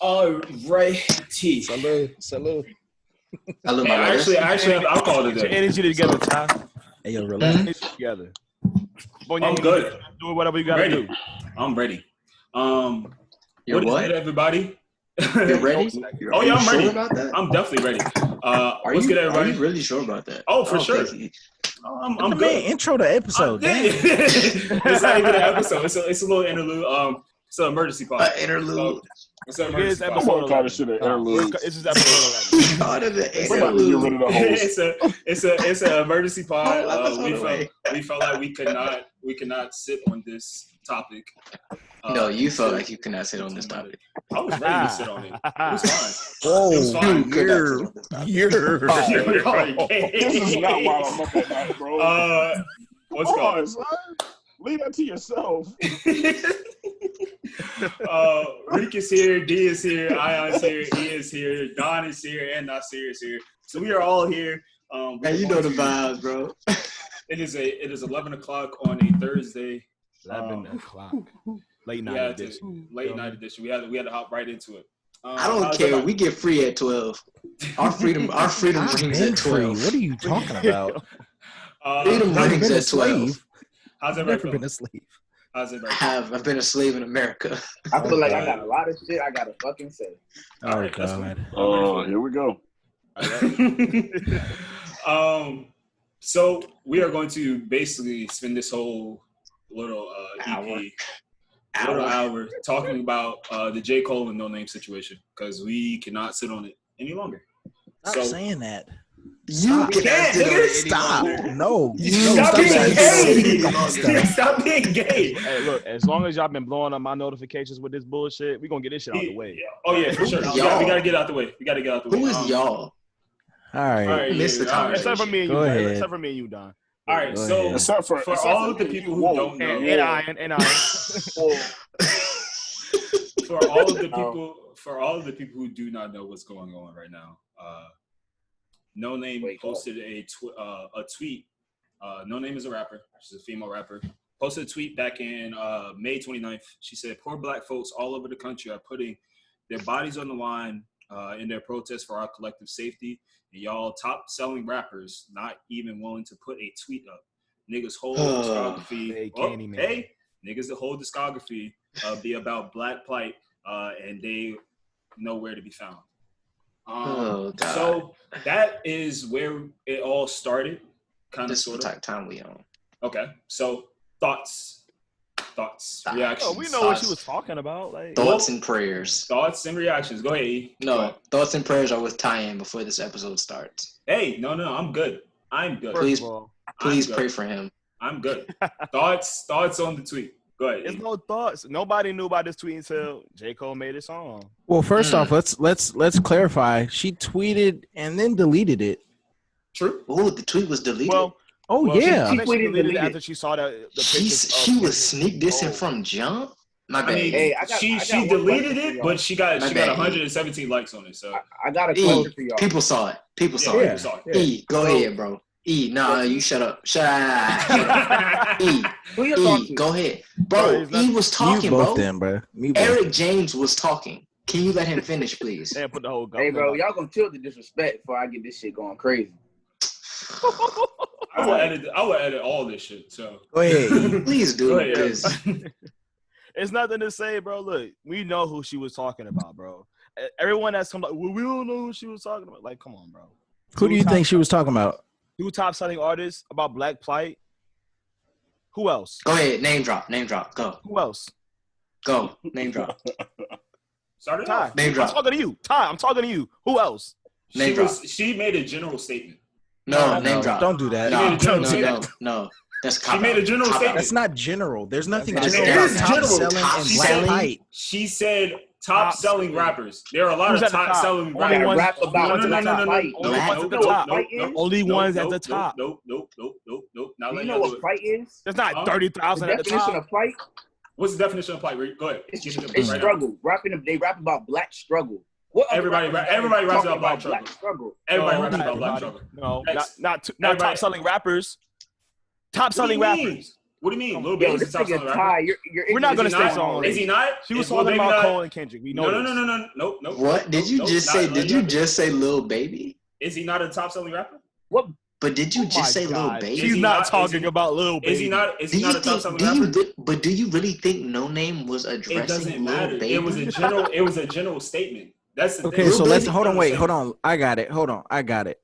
Alrighty. Salute. Hey, actually, I'll call it Get your energy together, Ty. Hey, yo, relax. Energy together. I'm good. Do whatever you gotta do. I'm ready. You're what is what? good, everybody? You're ready? Oh yeah, I'm ready. Sure about that? I'm definitely ready. What's you, good, everybody? Are you really sure about that? Oh, for sure. I'm the good. man intro the episode. It's not even an episode. It's a little interlude. It's an emergency pod. Interlude. It's an It emergency is pod. episode kind of shit an interlude. It's just episode 11. Part of the We're about to get rid of the host. It's an emergency pod. Oh, We felt like we could not sit on this topic. No, you felt like you could not sit on this topic. I was ready to sit on it. It was fine. Whoa, It was fine. This is not why I'm up at night, bro. What's Come going on, son. Leave that to yourself. Rick is here, D is here, Ion's here, E is here, Don is here, and Nasir is here. So we are all here. Hey, you know the vibes, bro. It is 11 o'clock on a Thursday. 11 o'clock. Late night edition. Late night edition. We had to hop right into it. I don't care. We get free at 12. Our freedom rings at 12. What are you talking about? Freedom rings at 12. How's I've never everybody? been asleep. How's everybody? I've been a slave in America. I feel like I got a lot of shit I gotta fucking say. All right, that's God. Oh, here we go. So we are going to basically spend this whole little hour talking about the J. Cole and Noname situation because we cannot sit on it any longer. Stop saying that. You can't, Stop. No. Stop being gay. Stop being gay. Hey, look, as long as y'all been blowing up my notifications with this bullshit, we gonna get this shit out the way. Oh yeah, for sure. We gotta get out the way. Who is y'all? All right. Missed the conversation. Except for me and you, Don. Except for me and you, Don. All right, so for all of the people who don't know, and Iron. For all of the people who do not know what's going on right now, Noname posted a tweet. Noname is a rapper. She's a female rapper. Posted a tweet back in May 29th. She said, "Poor black folks all over the country are putting their bodies on the line in their protest for our collective safety. And y'all top-selling rappers not even willing to put a tweet up. Niggas hold discography. Niggas that hold discography be about black plight, and they know where to be found." So that is where it all started, kind of, sort of. This type of time we on. Okay, so thoughts, reactions. Oh, we know what she was talking about. Like Thoughts and prayers. Thoughts and reactions. Go ahead, E. No, thoughts and prayers are with Tyan before this episode starts. Hey, no, I'm good. I'm good. Please pray for him. I'm good. Thoughts on the tweet. Go ahead. There's no thoughts. Nobody knew about this tweet until J. Cole made his song. Well, first off, let's clarify. She tweeted and then deleted it. True. Oh, the tweet was deleted. Yeah. She deleted it after she saw the she was sneak dissing from jump. My bad. She deleted it, but she got 117 likes on it. So I got a question for y'all. People saw it. Yeah. E, go ahead, bro. E, nah, you shut up. Shut up. E, go ahead. Bro, E was talking, bro. Eric James was talking. Can you let him finish, please? Put the whole hey, bro, y'all gonna chill the disrespect before I get this shit going crazy. I will edit all this shit. So go ahead. Please do it. It's nothing to say, bro. Look, we know who she was talking about, bro. Everyone that's come like, well, we don't know who she was talking about. Like, come on, bro. Who do you think she was talking about? Two top-selling artists about black plight. Who else? Go ahead. Name drop. Go. Who else? Go. Name drop. Ty. Name drop. I'm talking to you. Ty, I'm talking to you. Who else? Name drop. She made a general statement. No, name drop. Don't do that. No. That's she made a general statement. That's not general. There's nothing general. about top selling and black plight. She said top-selling rappers. There are a lot of top-selling rappers. Rap about Only ones at the top. Nope. Now you know what plight is? There's not 30,000 at the top. Definition of plight? What's the definition of plight? Go ahead. It's struggle. They rap about black struggle. Everybody raps about black struggle. Everybody raps about black struggle. No, not top-selling rappers. Top-selling rappers. What do you mean? Come Lil on. Baby's This the top nigga selling rapper. Ty, you're We're not gonna Is he stay not? so on. Is he not? She was Is Lil talking Baby about not? Cole and Kendrick. We know this. No. Nope. What did you just say? Did you just say Lil Baby? Is he not a top selling rapper? what? But did you Oh just my say Lil God. Baby? She's he not not- talking is he- about Lil Baby. Is he not? Is he not a top selling do rapper? but do you really think Noname was It addressing doesn't Lil matter. Baby? It was a general statement. That's the Okay, thing. so Lil let's Baby- hold on. Wait, hold on. I got it. Hold on. I got it.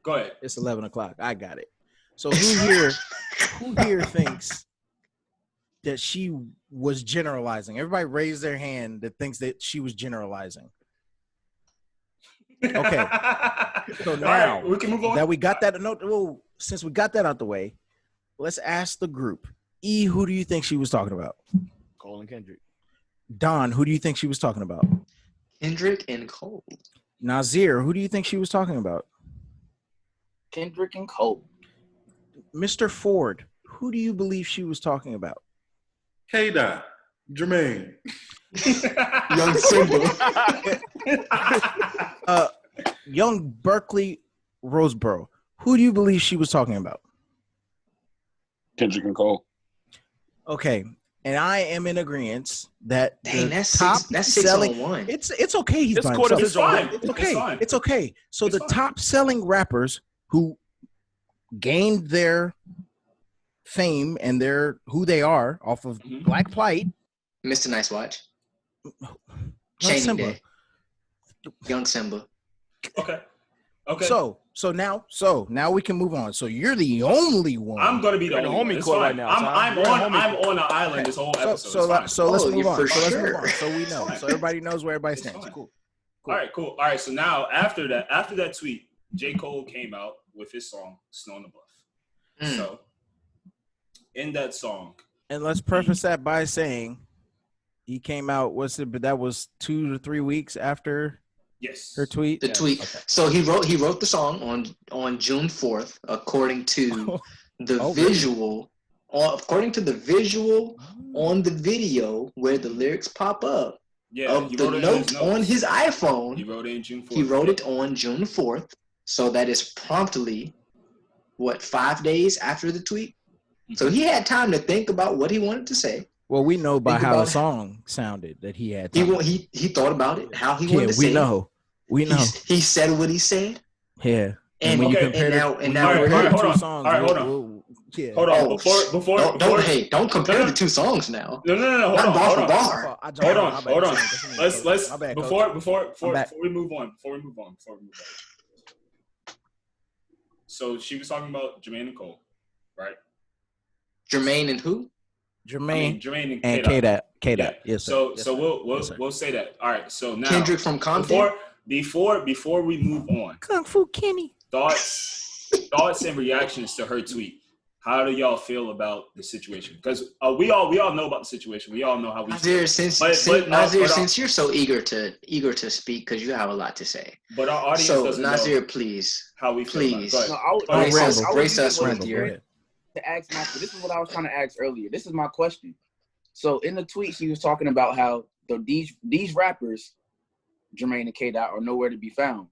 Go ahead. It's 11 o'clock. I got it. So who here thinks that she was generalizing? Everybody raise their hand that thinks that she was generalizing. Okay. So All now right, we can move on. that we got that note, well, since we got that out the way, let's ask the group. E, who do you think she was talking about? Cole and Kendrick. Don, who do you think she was talking about? Kendrick and Cole. Nazir, who do you think she was talking about? Kendrick and Cole. Mr. Ford, who do you believe she was talking about? K-Dot, Jermaine. Young Simba. Young Berkeley Roseboro, who do you believe she was talking about? Kendrick and Cole. Okay, and I am in agreement that Dang, the that's top six. That's selling. 6-on-1. It's okay. He's This by quarter himself. is It's fine. It's okay. It's fine. It's okay. So It's the fine. top selling rappers who gained their fame and their who they are off of Mhm. Black Plight. Mr. Nice Watch. Young Chaining Simba. Day. Young Simba. Okay. So now we can move on. So you're the only one. I'm gonna be the You're in the only one. homie It's court fine. right now, I'm Ty. You're in the homie on an island this whole episode. So let's Oh, move on. for So let's move sure. on. So we know. fine. So everybody knows where everybody It's stands. fine. Cool. All right, cool. All right, so now after that tweet, J. Cole came out with his song "Snow on the Bluff." Mm. So in that song, And let's preface that by saying he came out. But that was 2 to 3 weeks after yes, her tweet. The tweet. Okay. So he wrote the song on June 4th, according to the Oh, visual. According to the visual on the video where the lyrics pop up yeah, of he the wrote it in note his on notes. his iPhone. He wrote it in June 4th. He wrote it on June 4th. So that is promptly, 5 days after the tweet? So he had time to think about what he wanted to say. Well, we know by Think how about the it. song sounded that he had. He time. he thought about it, how he Yeah, wanted to say we know. We it. know. He said what he said. Yeah. And, when you okay, compare and the- now, when and you now All right, we're compare here. the hold two on. songs, All right, hold on. Yeah. Hold on, Oh, before don't compare No, the two songs now. No, hold Not on, bar hold for on. bar. Hold on. Let's My bad, Coach. before I'm back. we move on. Before we move on. So she was talking about Jermaine and Cole, right? Jermaine and who? Jermaine Jermaine and K-Dot. K-Dot. Yeah. Yes, sir. So Yes, so sir. we'll say that. All right. So now Kendrick from Compton. before we move on, Kung Fu Kenny. thoughts and reactions to her tweet. How do y'all feel about the situation? Because we all know about the situation. We all know how we Nazir, feel. since you're so eager to speak because you have a lot to say. But our audience So doesn't Nazir, know please, how we feel. please. About it. No, Go ahead. Brace us with Rambo, go your. ahead. to ask this is what I was trying to ask earlier. This is my question. So in the tweet, she was talking about how these rappers, Jermaine and K-Dot, are nowhere to be found.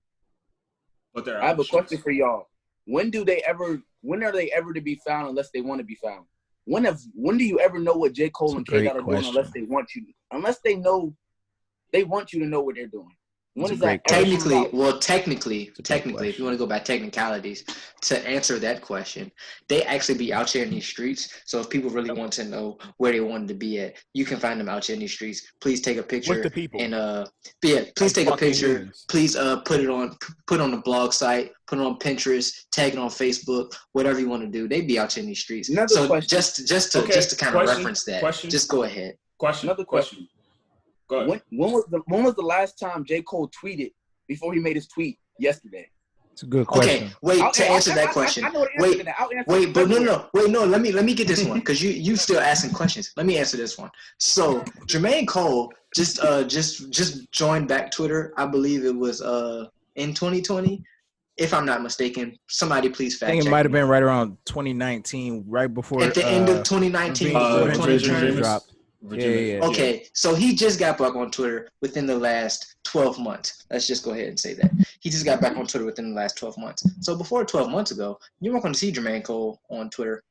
But there are I have a options. question for y'all. When are they ever to be found unless they want to be found? When do you ever know what J. Cole and That's a K-Dot great are doing unless they want you? Unless they know, they want you to know what they're doing. When is that ever come about? Technically, question. if you want to go by technicalities, to answer that question, they actually be out here in these streets. So if people really want to know where they wanted to be at, you can find them out here in these streets. Please take a picture With the people. and please take a fucking picture. millions. Please put on the blog site, put it on Pinterest, tag it on Facebook, whatever you want to do. They be out here in these streets. Another So question. just to kind of reference that, just go ahead. Another question. Go ahead. When was the last time J. Cole tweeted before he made his tweet yesterday? It's a good question. Okay, wait, to answer that question. I know the answer to that. I'll answer Wait, but it. no. Let me get this one because you still asking questions. Let me answer this one. So Jermaine Cole just joined back Twitter. I believe it was in 2020, if I'm not mistaken. Somebody please I fact think it check might have me. been right around 2019, right before At the end of 2019, before Virginia 2020 Dreamers dropped. Yeah. Okay, so he just got back on Twitter within the last 12 months. Let's just go ahead and say that. He just got back on Twitter within the last 12 months. So before 12 months ago, you weren't going to see Jermaine Cole on Twitter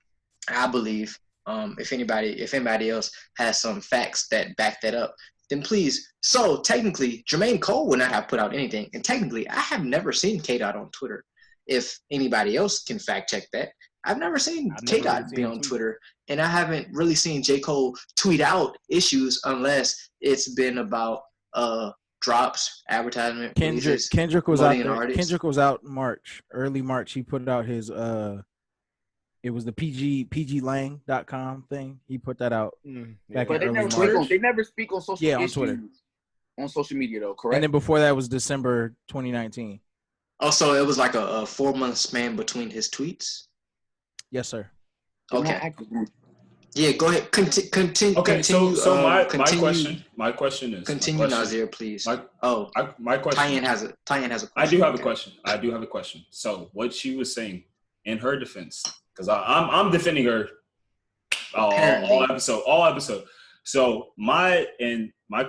I believe. If anybody else has some facts that back that up, then please. So technically, Jermaine Cole would not have put out anything, and technically, I have never seen K-Dot on Twitter. If anybody else can fact check that, I've never seen K-Dot be on Twitter, and I haven't really seen J. Cole tweet out issues unless it's been about drops, advertisement. Kendrick was out there. Kendrick was out early March. He put out his it was the pglang.com thing. He put that out back in early March. They never speak on social on Twitter. On social media though, correct? And then before that was December 2019. Oh, so it was like a 4-month span between his tweets? Yes, sir. Okay. Yeah, go ahead. Continue. Okay, so my question is. Continue, Nazir, please. My question. Tyann has a question. I do have a question. So what she was saying in her defense, because I'm defending her all episode. So my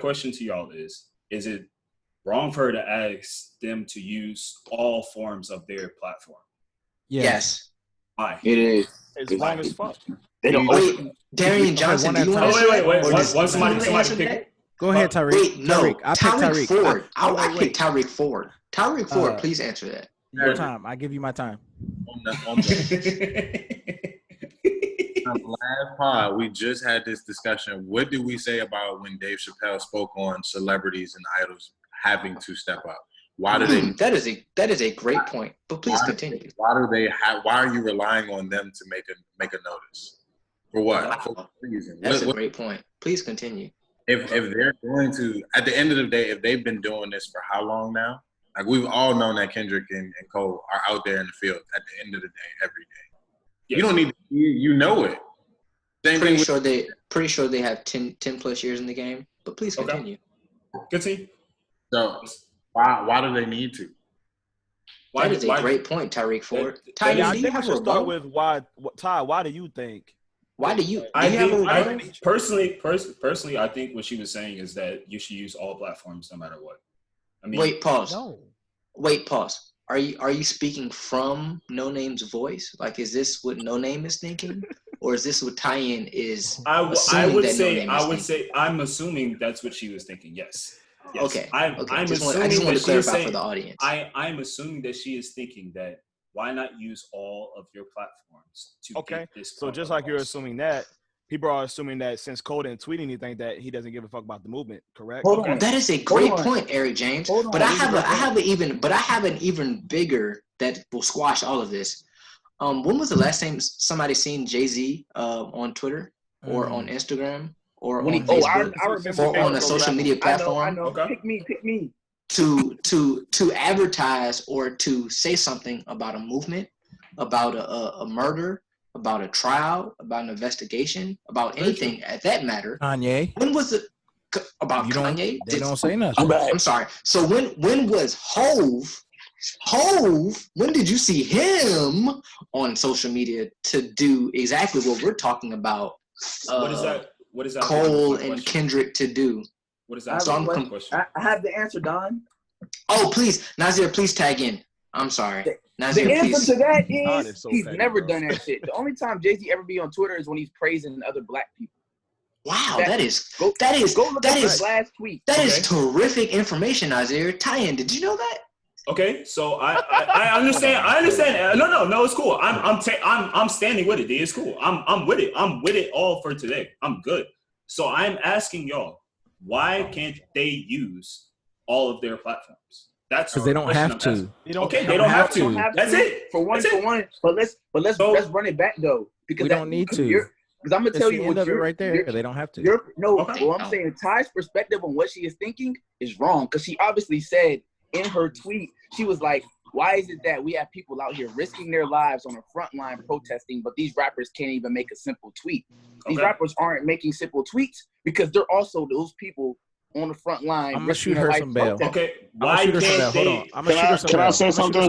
question to y'all is it wrong for her to ask them to use all forms of their platform? Yes. Why? It is. It's wrong as fuck. They don't. Wait, Darian Johnson. Do you want to wait. Somebody pick. Go ahead, Tyreek. Wait, no. Tyreek Ford. I picked Tyreek Ford. Tyreek Ford, please answer that. Your time. I give you my time. On the last pod, we just had this discussion. What did we say about when Dave Chappelle spoke on celebrities and idols having to step up? Why do they? That is a great point. But please continue. Why are you relying on them to make a notice? For what? Wow. For what reason? That's a great point. Please continue. If they're going to, at the end of the day, if they've been doing this for how long now? Like, we've all known that Kendrick and Cole are out there in the field at the end of the day, every day. Yes. You don't need to, you know it. Pretty sure they have 10 plus years in the game, but please continue. Continue. So why do they need to? That is a great point, Tyreek Ford. I think we should start with why. Ty, why do you think? Why do you? Personally, I think what she was saying is that you should use all platforms no matter what. I mean, wait, pause. No. Wait, pause. Are you speaking from Noname's voice? Like, is this what Noname is thinking, or is this what Tyann is? I would say I'm assuming that's what she was thinking. Yes. Okay. I just want to clarify for the audience. I'm assuming that she is thinking that why not use all of your platforms to get this? So just like you're assuming that, people are assuming that since Cole didn't tweet anything, that he doesn't give a fuck about the movement. Correct? That is a great point, Eric James. But I have an even bigger that will squash all of this. When was the last time somebody seen Jay-Z on Twitter or on Instagram or on Facebook or on a social media platform? I know. Pick me. To advertise or to say something about a movement, about a murder, about a trial, about an investigation, about anything at that matter. Kanye. When was it about Kanye? They don't say nothing. I'm sorry. So when was Hove? When did you see him on social media to do exactly what we're talking about? What is that? Cole and Kendrick to do. What is that? I have the answer, Don. Oh, please, Nazir, please tag in. I'm sorry. Nazir, the answer please. to that is he's never done that shit. The only time Jay-Z ever be on Twitter is when he's praising other black people. Wow, that is go look at his last tweet. That is terrific information, Nazir. Tyann, did you know that? Okay, so I understand. No, it's cool. I'm standing with it. It's cool. I'm with it. I'm with it all for today. I'm good. So I'm asking y'all, why can't they use all of their platforms? That's because they don't have to. They don't have to. That's it. For one. But let's run it back though, because we don't need to. Because I'm gonna tell you what right there. They don't have to. I'm saying Ty's perspective on what she is thinking is wrong, because she obviously said in her tweet, she was like, why is it that we have people out here risking their lives on the front line protesting, but these rappers can't even make a simple tweet? These rappers aren't making simple tweets because they're also those people on the front line. I'm gonna shoot her some bail. Okay, why can't they? Hold on. I'm gonna shoot her some bail. Can I say something?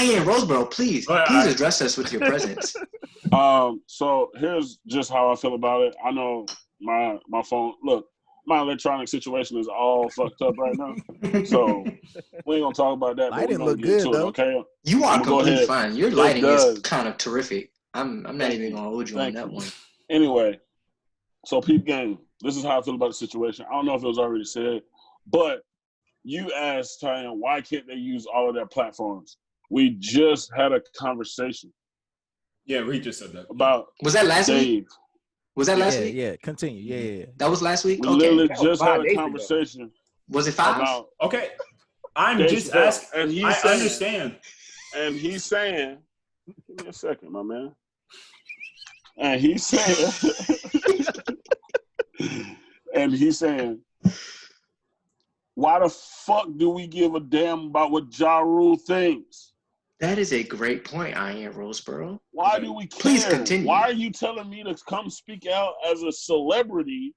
Ian Roseboro, please address us with your presence. So here's just how I feel about it. I know my phone. Look, my electronic situation is all fucked up right now. So we ain't gonna talk about that. Lighting look good though. Okay. You are completely fine. Your lighting is kind of terrific. I'm not even gonna hold you on that one. Anyway, so peep game. This is how I feel about the situation. I don't know if it was already said, but you asked Tyan, why can't they use all of their platforms? We just had a conversation. Yeah, Reed just said that. About was that last Dave. week? Was that last week? Yeah, continue. Yeah. That was last week? We literally just had a conversation. Was it 5? Okay. I'm just asking. And I understand. And he's saying, give me a second, my man. And he's saying, why the fuck do we give a damn about what Ja Rule thinks? That is a great point, Ian Roseboro. Why do we care? Please continue. Why are you telling me to come speak out as a celebrity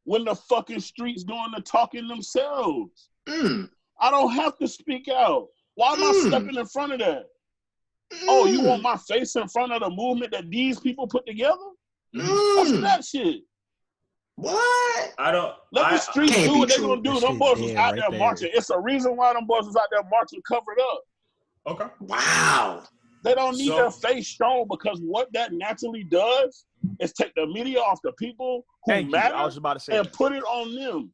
when the fucking streets doing the talking themselves? I don't have to speak out. Why am I stepping in front of that? Oh, you want my face in front of the movement that these people put together? What's that shit? What? I don't. Let the streets do what they're gonna do. Them boys was out there marching. It's a reason why them boys was out there marching covered up. Okay. Wow. They don't need their face shown because what that naturally does is take the media off the people who matter I was about to say and put it on them.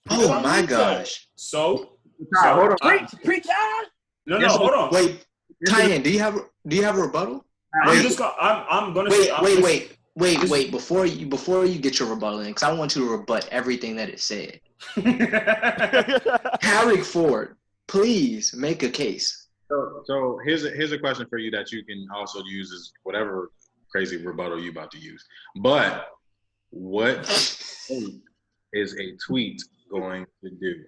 Oh my gosh. So hold on. Preach out. No, hold on. Wait, Tyan, do you have a rebuttal? I'm gonna say. Wait. Before you get your rebuttal in, because I want you to rebut everything that it said. Harry Ford, please make a case. So here's a question for you that you can also use as whatever crazy rebuttal you about to use. But what is a tweet going to do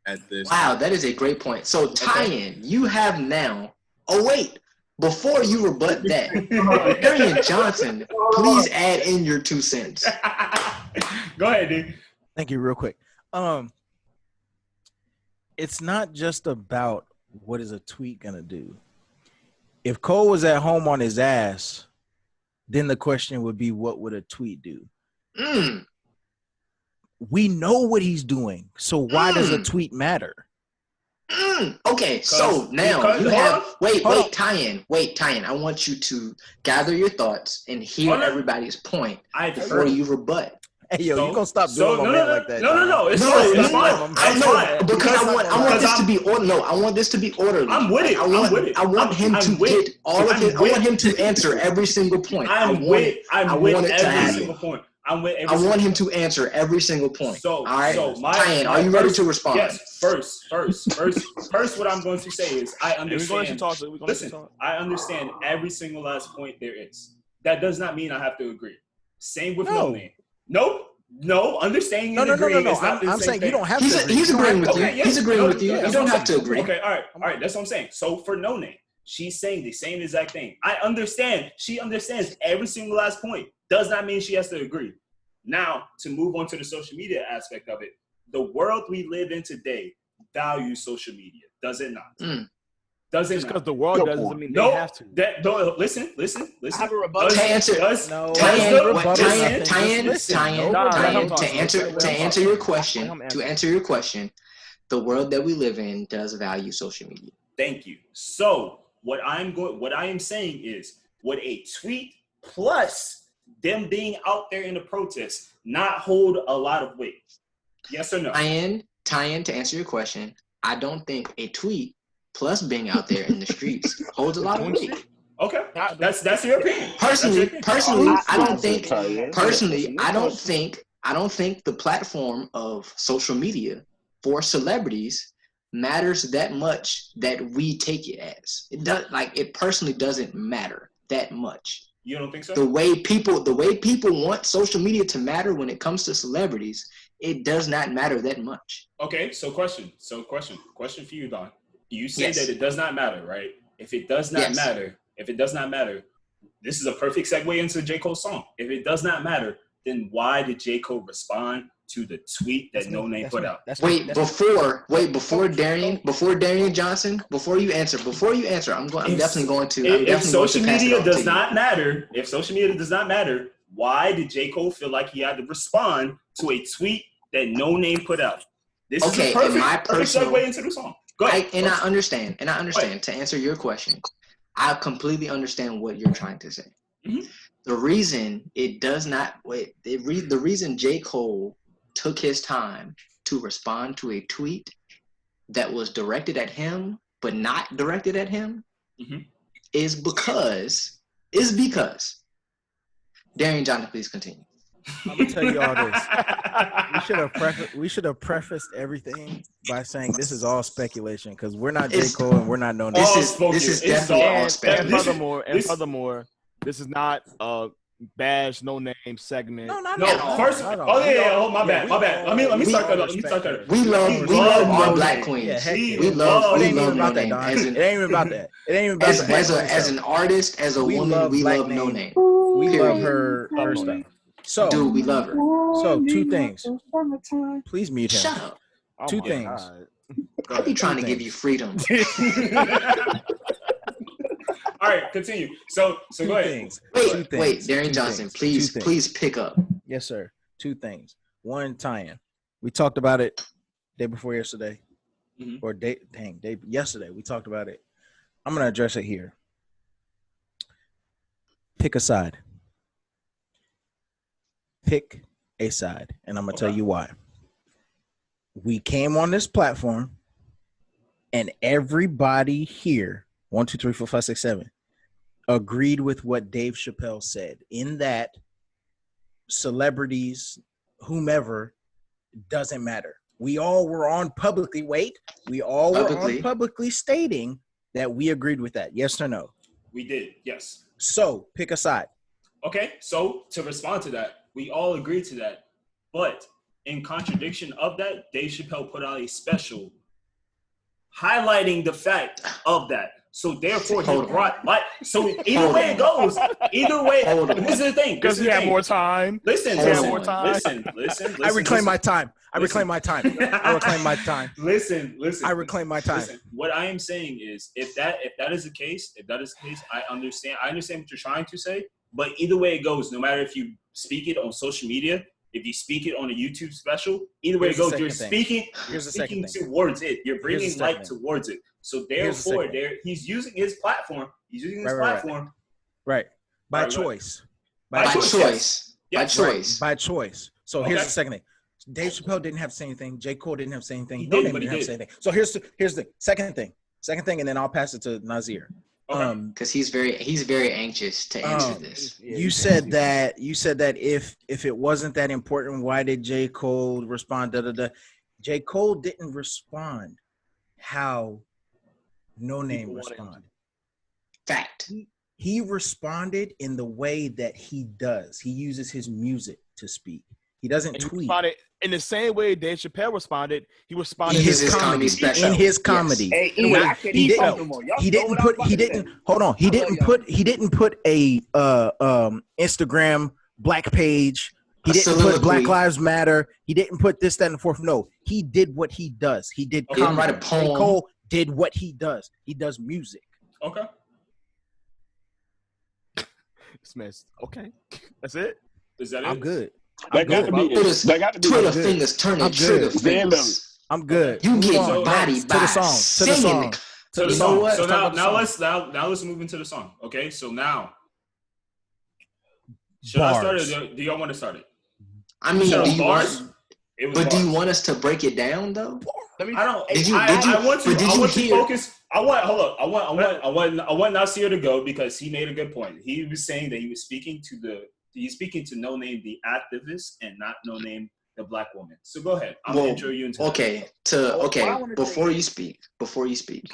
at this? Wow, that is a great point. So Tyan, you have now. Oh wait. Before you rebut that, Darian Johnson, please add in your 2 cents. Go ahead, dude. Thank you. Real quick. It's not just about what is a tweet gonna do. If Cole was at home on his ass, then the question would be, what would a tweet do? We know what he's doing, so why does a tweet matter? Okay, so now you have wait, Tyan. I want you to gather your thoughts and hear everybody's point before you rebut. Hey, yo, you gonna stop doing my man like that? No. It's fine. I know because I want this to be orderly. No, I want this to be orderly. I'm with it. I want him to get all of it. I want him to answer every single point. I'm with every single point. I want him to answer every single point. So, all right, Tyan, are you ready to respond? Yes. First, what I'm going to say is I understand. Listen, I understand every single last point there is. That does not mean I have to agree. Same with Noname. No. Understanding and agreeing. No. I'm saying you don't have to agree. He's agreeing with you. He's agreeing with you. You don't have to agree. Okay, all right. That's what I'm saying. So for Noname, she's saying the same exact thing. I understand. She understands every single last point. Does not mean she has to agree. Now, to move on to the social media aspect of it, the world we live in today values social media. Does it not? Does it just because the world doesn't mean they have to. Listen. I have a rebuttal. To answer your question, the world that we live in does value social media. Thank you. So what I am saying is, would a tweet plus them being out there in the protest not hold a lot of weight? Yes or no? Tyan, to answer your question, I don't think a tweet plus being out there in the streets holds a lot of weight. Okay, that's your opinion. Personally, I don't think the platform of social media for celebrities matters that much that we take it as. It personally doesn't matter that much. You don't think so? The way people want social media to matter when it comes to celebrities, it does not matter that much. Okay, question for you, Don. You say that it does not matter, right? If it does not matter, this is a perfect segue into J. Cole's song. If it does not matter, then why did J. Cole respond to the tweet that Noname put out? Before Darian Johnson, before you answer, I'm definitely going to. If social media does not matter, Why did J. Cole feel like he had to respond to a tweet that Noname put out? This is a perfect segue into the song. Go ahead. I understand. To answer your question, I completely understand what you're trying to say. Mm-hmm. The reason it does not the reason J. Cole took his time to respond to a tweet that was directed at him but not directed at him is because Darian Johnson, please continue. I'm gonna tell you all this. We should have prefaced everything by saying this is all speculation because we're not J. Cole and we're not known. This is definitely all speculation. And furthermore, this is not a bash no name segment. No. First, my bad. Let me start that. We love our black queens. Yeah, we love Noname. It ain't even about that. It ain't even about that. As an artist, as a woman, we love Noname. We love her stuff. So, dude, we love her. So, two things. Please mute him. Shut up. Two things. I be trying to give you freedom. All right, continue. So go ahead. Wait, Darian Johnson, please pick up. Yes, sir. Two things. One, tie-in. We talked about it day before yesterday, or yesterday. We talked about it. I'm gonna address it here. Pick a side. Pick a side, and I'm gonna tell you why. We came on this platform, and everybody here, 1, 2, 3, 4, 5, 6, 7, agreed with what Dave Chappelle said. In that, celebrities, whomever, doesn't matter. We all were on publicly. We all were on publicly stating that we agreed with that. Yes or no? We did. Yes. So pick a side. Okay. So to respond to that, we all agreed to that, but in contradiction of that, Dave Chappelle put out a special highlighting the fact of that. So therefore, he brought light. So either way it goes, this is the thing. Because he had more time. Listen. I reclaim my time. I reclaim my time. Listen. I reclaim my time. Listen. What I am saying is, if that is the case, I understand what you're trying to say. But either way it goes, no matter if you speak it on social media, if you speak it on a YouTube special, either way it goes, you're speaking towards it. You're bringing light towards it. So therefore, he's using his platform. Right. By choice. By choice. So here's the second thing. Dave Chappelle didn't have the same thing. J. Cole didn't have the same thing. Noname didn't have the same thing. So here's the second thing, and then I'll pass it to Nazir. Because he's very anxious to answer this. You said that if it wasn't that important, why did J. Cole respond? J. Cole didn't respond how Noname responded. Fact. He responded in the way that he does. He uses his music to speak. He doesn't tweet. In the same way Dave Chappelle responded, he responded in his comedy special. In his comedy. Yes. He didn't put a Instagram black page. He didn't put Black Lives Matter. He didn't put this, that, and the fourth. No, he did what he does. He did comedy. Write a poem. Cole did what he does. He does music. Okay. Smith. Okay. That's it. Is that it? I'm good. That got to be Twitter fingers turning trigger fingers. I'm good. You get bodied by singing. To the song. So now let's move into the song. Okay. So now, should I start it? Or do y'all want to start it? I mean, do you want us to break it down though? I want to focus. I want Nasir to go because he made a good point. He was saying that he's speaking to Noname the activist and not Noname the black woman. So go ahead. I'm gonna intro you into before you speak,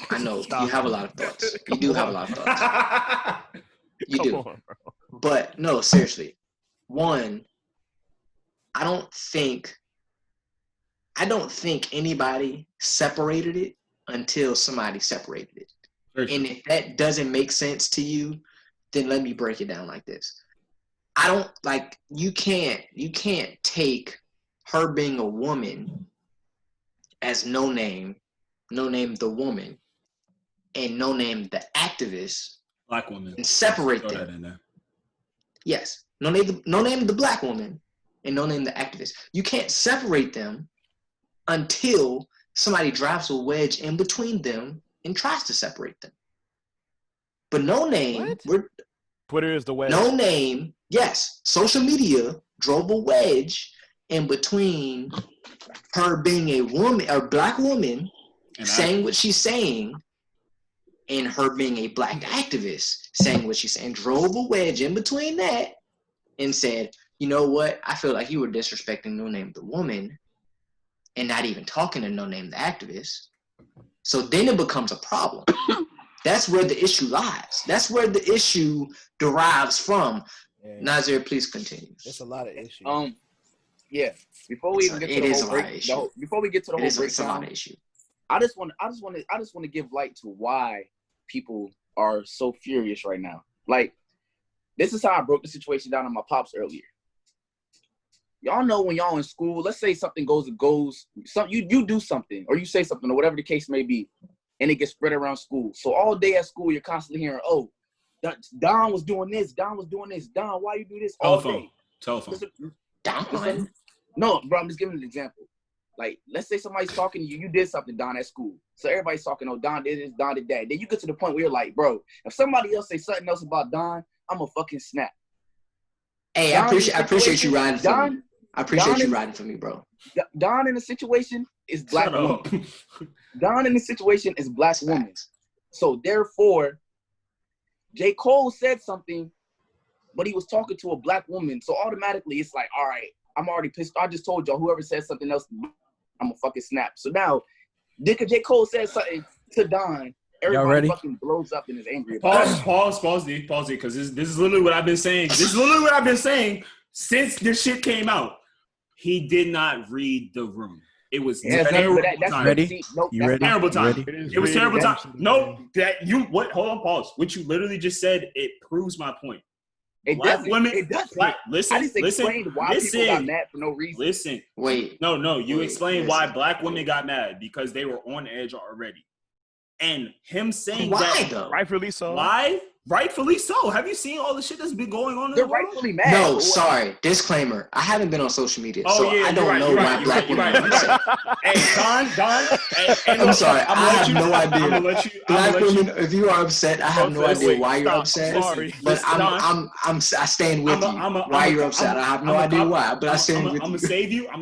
I know you have a lot of thoughts. You do have a lot of thoughts. You do. But no, seriously. One, I don't think anybody separated it until somebody separated it. And if that doesn't make sense to you, then let me break it down like this. You can't take her being a woman as Noname the woman, and Noname the activist, black woman, and separate them. Yes. Noname the black woman, and Noname the activist. You can't separate them until somebody drives a wedge in between them and tries to separate them. But Noname, Twitter is the wedge. Noname, yes, social media drove a wedge in between her being a woman, a black woman, saying what she's saying, and her being a black activist saying what she's saying, drove a wedge in between that and said, you know what? I feel like you were disrespecting Noname the woman and not even talking to Noname the activist. So then it becomes a problem. That's where the issue lies. That's where the issue derives from. Yeah. Nazir, please continue. There's a lot of issues. Yeah. Before we even get to the whole breakdown, before we get to the whole breakdown, I just want to give light to why people are so furious right now. Like, this is how I broke the situation down on my pops earlier. Y'all know when y'all in school, let's say something goes, you do something or you say something or whatever the case may be, and it gets spread around school. So all day at school, you're constantly hearing, oh, Don was doing this. Don, why you do this all day? Telephone. Don? No, bro, I'm just giving an example. Like, let's say somebody's talking to you, you did something, Don, at school. So everybody's talking, oh, Don did this, Don did that. Then you get to the point where you're like, bro, if somebody else say something else about Don, I'm going to fucking snap. Hey, Don, I appreciate you riding for me. I appreciate you riding for me, bro. Don in the situation is black woman. Don in the situation is black woman. So therefore, J. Cole said something, but he was talking to a black woman. So automatically it's like, all right, I'm already pissed. I just told y'all, whoever says something else, I'm gonna fucking snap. So now, J. Cole said something to Don. Everybody fucking blows up and is angry about it. Pause, because this is literally what I've been saying. This is literally what I've been saying since this shit came out. He did not read the room. It was terrible time. Ready? You ready? Terrible time. It was terrible time. No, hold on, pause. What you literally just said, it proves my point. It doesn't. Listen. I just explained why people got mad for no reason. Listen. Wait. No. You explained why black women got mad because they were on edge already. And him saying why, though? Rightfully so. Why? Rightfully so. Have you seen all the shit that's been going on in They're the world? rightfully mad. No, sorry. Disclaimer. I haven't been on social media, so I don't know why black women are upset. Hey, Don. I'm sorry. I have no idea. Black women, if you are upset, I have no idea why you're upset. But I stand with you. Why you're upset? I have no idea why, but I stand with you. I'm gonna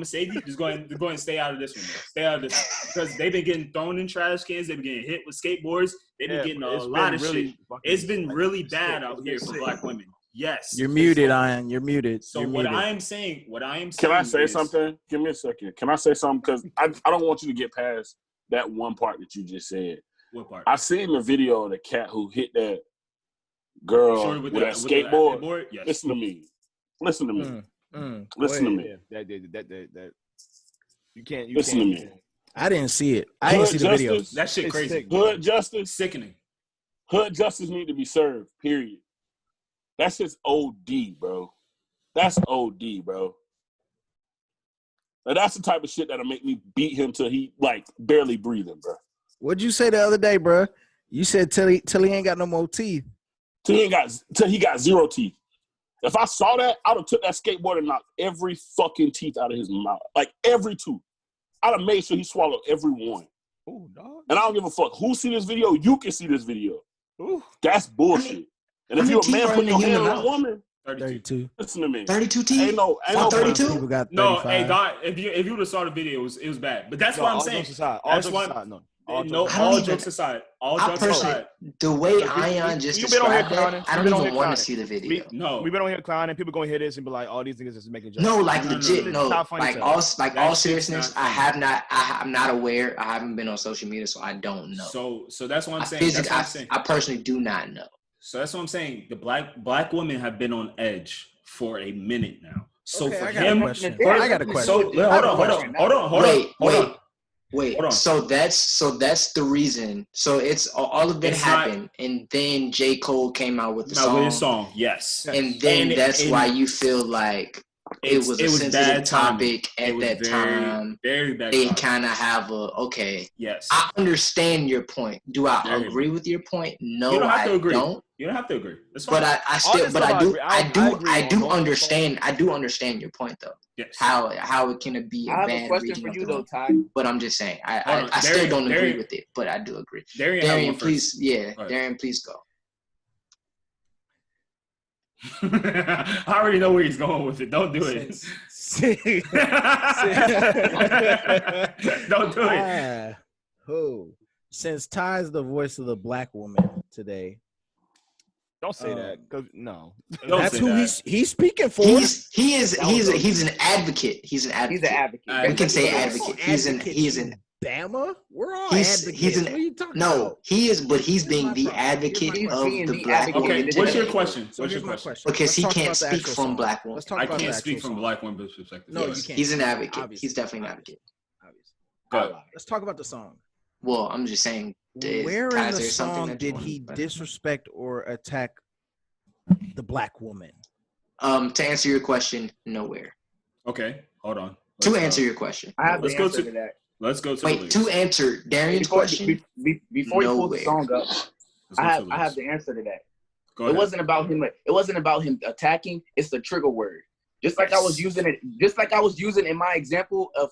save you. Just go ahead and stay out of this one. Stay out of this because they've been getting thrown in trash cans. They've been getting hit with skateboards. They've been getting a lot of shit. It's been really bad out here for black women. Yes. You're muted, Ian. You're muted. So what I am saying. Can I say something? Give me a second. Can I say something? Because I don't want you to get past that one part that you just said. What part? I seen the video of the cat who hit that girl with that skateboard. Yes. Listen to me. Listen to me. That you can't. Listen to me. I didn't see it. I didn't see the video. That shit crazy. Hood justice. Sickening. Hood justice need to be served, period. That's just OD, bro. That's OD, bro. Now, that's the type of shit that'll make me beat him till he, like, barely breathing, bro. What'd you say the other day, bro? You said till he ain't got no more teeth. Till he got 0 teeth. If I saw that, I'd have took that skateboard and knocked every fucking teeth out of his mouth. Like, every tooth. I'd have made sure he swallowed every one. Ooh, dog. And I don't give a fuck who see this video. You can see this video. Ooh. That's bullshit. And if you're a man putting your hand on a woman, 32. Listen to me. 32 teeth? Ain't no 32? People got 35. No, hey, God, if you would have saw the video, it was bad. But that's what I'm saying. All jokes aside. The way Ion just described it, I don't even want to see the video. We've been on here clowning. People gonna hear this and be like, "Oh, these niggas is making jokes." No, like legit, no. Like all seriousness, I'm not aware. I haven't been on social media, so I don't know. So that's what I'm saying. I personally do not know. So that's what I'm saying. The black women have been on edge for a minute now. So okay, for I him, got a question. So hold on. Wait. So that's the reason. So it's all of it happened, and then J. Cole came out with the song. With his song, yes. And then that's why you feel like it was a sensitive topic at that time. Very bad. They kind of have okay. Yes. I understand your point. Do I agree with your point? No, you don't have to agree. Don't. You don't have to agree. That's fine. But I do understand. I do understand your point though. Yes. How it can be a bad reading. I have a question for you though, Ty. But I'm just saying, I still don't agree with it, but I do agree. Darian, please, Darian, please go. I already know where he's going with it. Don't do it. Don't do it. Since Ty's the voice of the black woman today. Don't say that, because no. That's who he's speaking for. He's an advocate. He's an advocate. He's an advocate. We can say advocate. He's an Bama? We're all advocates. What are you talking about? He is, but he's being the advocate of the black woman. Okay, what's your question? What's your question? Because he can't speak from black women. I can't speak from black women's perspective. No, you can't. He's an advocate. He's definitely an advocate. Let's talk about the song. Well, I'm just saying. Where in the song did he disrespect or attack the black woman? To answer your question, nowhere. Okay, hold on. To answer your question, I have the answer to that. Let's go to wait. To answer Darian's question, before you pull the song up, I have the answer to that. It wasn't about him. It wasn't about him attacking. It's the trigger word. Just like I was using it. Just like I was using in my example of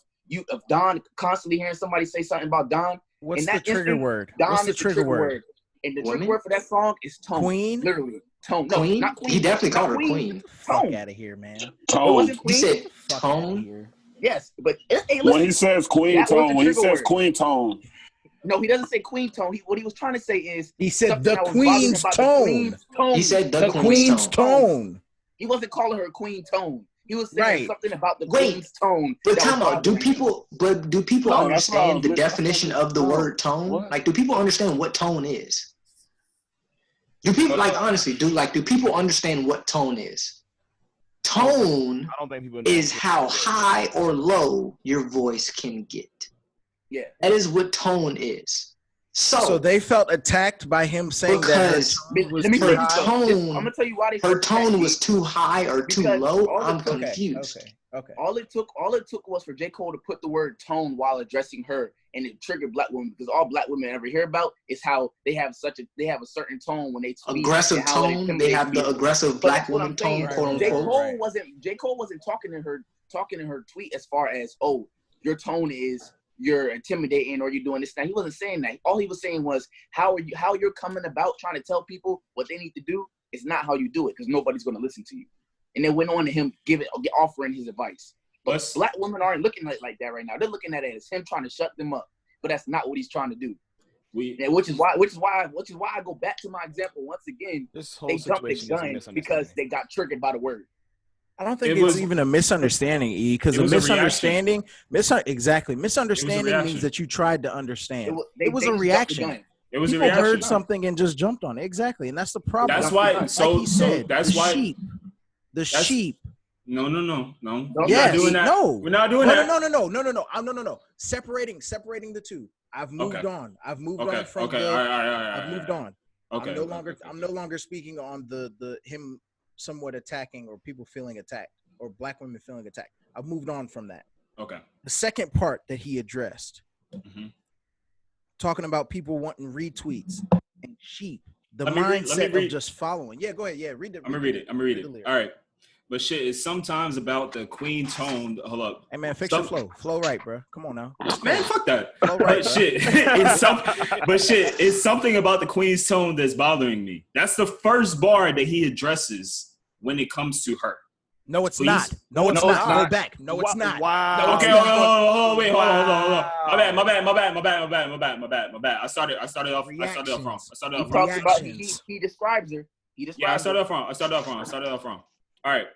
Don constantly hearing somebody say something about Don. What's the trigger word? What's the trigger word? And the trigger word for that song is tone. Queen? Literally. Tone. No, queen? Not queen. He definitely called her queen. Fuck out of here, man. Tone. It wasn't queen. He said tone. Yes, but hey, when he says queen tone, queen tone. No, he doesn't say queen tone. What he was trying to say is he said the queen's tone. He said the queen's tone. He wasn't calling her queen tone. He was saying something about the queen's tone. But time out. Do people understand the definition of the word tone? What? Like, do people understand what tone is? Do people honestly do people understand what tone is? Tone I don't think people know is how high or low your voice can get. Yeah. That is what tone is. So they felt attacked by him saying that her tone was too high or too low. I'm confused. Okay. All it took was for J. Cole to put the word tone while addressing her, and it triggered black women, because all black women ever hear about is how they have a certain tone when they speak. Aggressive tone. They have the aggressive black woman tone, quote unquote. J. Cole wasn't talking in her tweet as far as, oh, your tone is you're intimidating or you're doing this. Now he wasn't saying that. All he was saying was how you're coming about trying to tell people what they need to do is not how you do it, because nobody's going to listen to you. And then went on to him offering his advice. But black women aren't looking at it like that right now. They're looking at it as him trying to shut them up. But that's not what he's trying to do. Which is why I go back to my example once again. They jumped the gun because they got triggered by the word. I don't think it's even a misunderstanding, because a misunderstanding, misunderstanding means that you tried to understand. It was a reaction. It was People heard something and just jumped on it. Exactly, and that's the problem. That's why. The sheep. No. Yes. We're not doing that. No. We're not doing that. No. Separating the two. I've moved on. I've moved on from I've moved on. Okay. I'm no longer speaking on the him somewhat attacking or people feeling attacked or black women feeling attacked. I've moved on from that. Okay. The second part that he addressed, talking about people wanting retweets and sheep. The mindset of just following. Yeah, go ahead. Yeah, read it. I'm gonna read it. All right. But shit, it's sometimes about the queen tone. Hold up. Hey man, fix your flow. Flow right, bro. Come on now. Man, fuck that. Flow right, it's something about the queen's tone that's bothering me. That's the first bar that he addresses when it comes to her. No, it's not. No, it's not. Go back. No, it's not. Wow. Okay, hold on. My bad. I started off wrong. He describes her. I started off wrong. All right.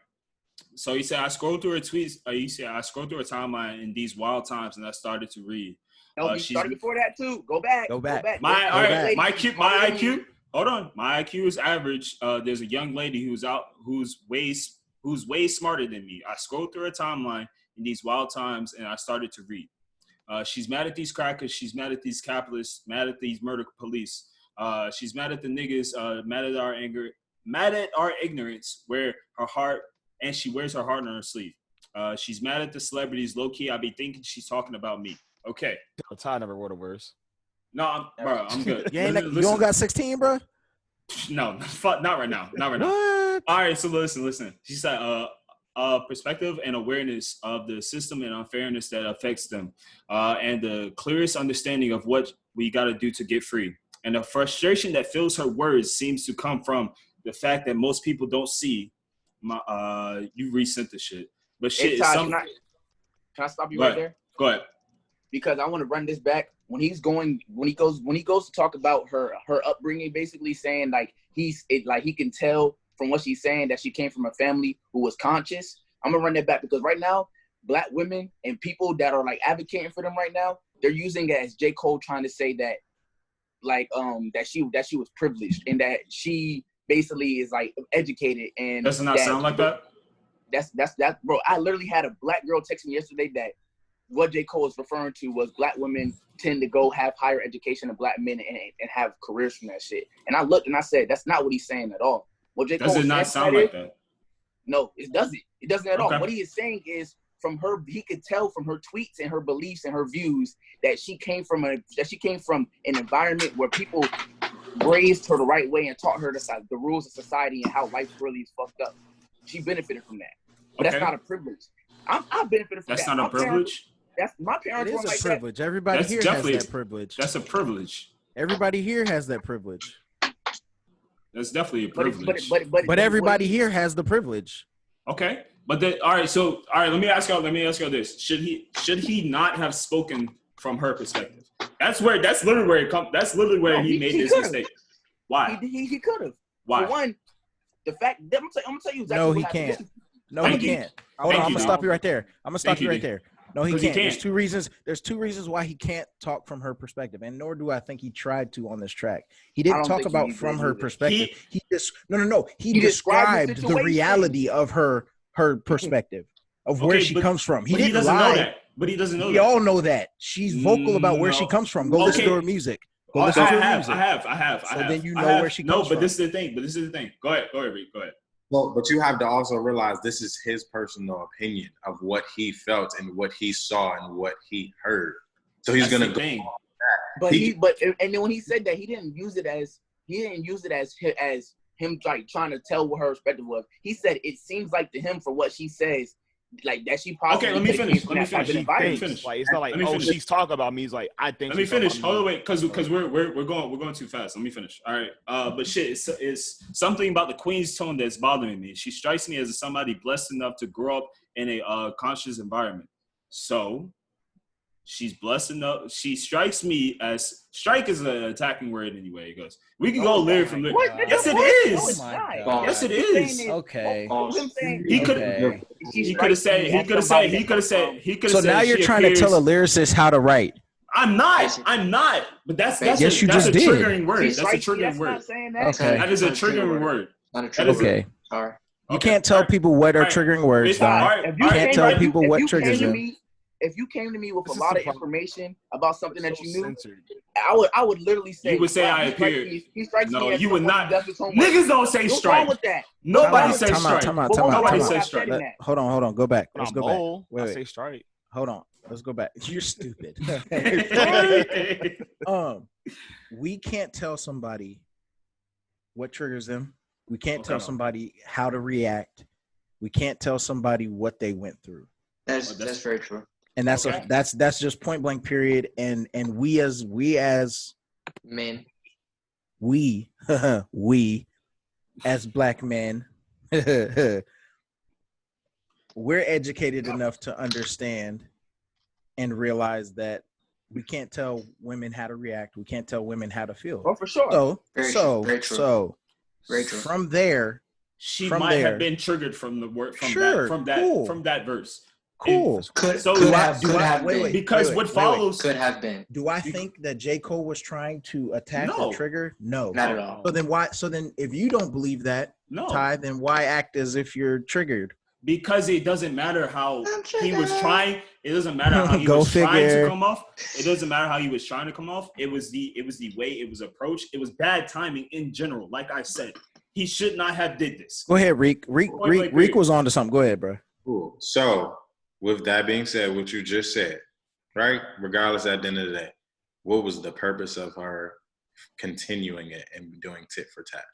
So he said, I scrolled through her tweets. He said, I scrolled through her timeline in these wild times, and I started to read. No, he started before that too. Go back. My IQ. Hold on. My IQ is average. There's a young lady who's way smarter than me. I scrolled through her timeline in these wild times, and I started to read. She's mad at these crackers. She's mad at these capitalists. Mad at these murder police. She's mad at the niggas. Mad at our anger. Mad at our ignorance, where her heart and she wears her heart on her sleeve. She's mad at the celebrities. Low key, I be thinking she's talking about me. Okay. Ty never wrote a verse. No, I'm good. You don't got 16, bro? No, not right now. Not right now. What? All right, so listen. She said, perspective and awareness of the system and unfairness that affects them, and the clearest understanding of what we got to do to get free. And the frustration that fills her words seems to come from the fact that most people don't see my. You resent the shit, but shit. Hey, Ty, can I stop you right there? Go ahead. Because I want to run this back. When he goes to talk about her upbringing, basically saying like he can tell from what she's saying that she came from a family who was conscious. I'm gonna run that back because right now, Black women and people that are like advocating for them right now, they're using it as J. Cole trying to say that like that she was privileged and that she basically is like educated and doesn't that sound like that? That's bro. I literally had a Black girl text me yesterday that what J. Cole is referring to was Black women tend to go have higher education than Black men and have careers from that shit. And I looked and I said, that's not what he's saying at all. What J. Cole does it not sound like that? No, it doesn't. It doesn't at all. What he is saying is from her, he could tell from her tweets and her beliefs and her views that she came from an environment where people raised her the right way and taught her the rules of society and how life really is fucked up. She benefited from that. But that's not a privilege. I benefited from that. That's not a privilege? That's my parents. It is were like a privilege. that. Everybody here has that privilege. That's a privilege. Everybody here has that privilege. That's definitely a privilege. But everybody here has the privilege. Okay. But then, all right, let me ask y'all this. Should he not have spoken from her perspective? That's literally where it comes. That's literally where he made this mistake. Why? He could have. Why? For one, the fact that I'm gonna tell you exactly no, what he happened. can't. No, he can't. Hold on, I'm gonna stop you right there. No, he can't. There's two reasons. There's two reasons why he can't talk from her perspective, and nor do I think he tried to on this track. He didn't talk about from her perspective. He described the reality of her perspective of where she comes from. He doesn't know that. But he doesn't know that. We all know that. She's vocal about where she comes from. Go listen to her music. Go listen to her music. I have. Then you know where she comes from. No, but this is the thing. Go ahead, Reed. Go ahead. Well, but you have to also realize this is his personal opinion of what he felt and what he saw and what he heard. So he's gonna go. But and then when he said that, he didn't use it as him like trying to tell what her perspective was. He said it seems like to him for what she says, like that she possibly. Okay, let me finish. Like it's not like she's talking about me. He's like I think. Let me finish. Hold on, wait, because we're going too fast. Let me finish. All right. But shit, it's something about the Queen's tone that's bothering me. She strikes me as somebody blessed enough to grow up in a conscious environment. So she's blessed enough. She strikes me as strike is an attacking word anyway. It goes. We can go lyric from lyric. Yes, it is. Yes, it is. Okay. He could have said. So now you're trying to tell a lyricist how to write. I'm not. But that's a triggering word. That's a triggering word. Okay. That is a triggering word. Okay. Sorry. You can't tell people what are triggering words, Don. You can't tell people what triggers them. If you came to me with a lot of information about something that you knew, I would literally say. You would say I appeared. No, you would not. Niggas don't say strike. What's wrong with that? Nobody says strike. Nobody says strike. Hold on. Go back. Let's go back. Wait. I say strike. Hold on. Let's go back. You're stupid. We can't tell somebody what triggers them. We can't tell somebody how to react. We can't tell somebody what they went through. That's very true. And that's that's just point blank period. And we as men, we as Black men, we're educated enough to understand and realize that we can't tell women how to react. We can't tell women how to feel. Oh, for sure. Very true. From there, she might have been triggered from the word from that verse. Cool. Could have been. Because what follows could have been. Do I think that J. Cole was trying to attack the trigger? No. Not at all. So then if you don't believe that, Ty, then why act as if you're triggered? Because it doesn't matter how he was trying. It doesn't matter how he was trying to come off. It doesn't matter how he was trying to come off. It was the way it was approached. It was bad timing in general. Like I said, he should not have did this. Go ahead, Reek. Reek was on to something. Go ahead, bro. Cool. So, with that being said, what you just said, right? Regardless, at the end of the day, what was the purpose of her continuing it and doing tit for tat?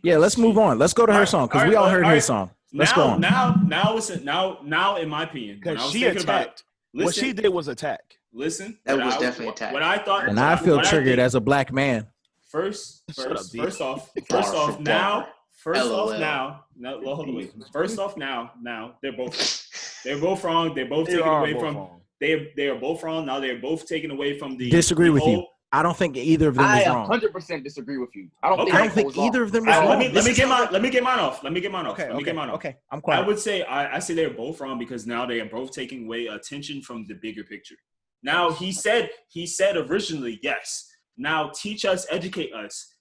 Yeah, let's move on. Let's go to her song because we all heard his song. Let's go on. Now, in my opinion, because she attacked. What she did was attack. Listen, that was definitely attack. What I thought, and I feel triggered as a black man. First off, now, they're both wrong. They're both taken away from. They are both wrong. Now they're both taken away from the. Disagree with you. I don't think either of them is wrong. I 100% disagree with you. I don't think either of them is wrong. Let me get mine off. Okay, I'm quiet. I would say I say they're both wrong because now they are both taking away attention from the bigger picture. Now he said originally, yes. Now teach us, educate us,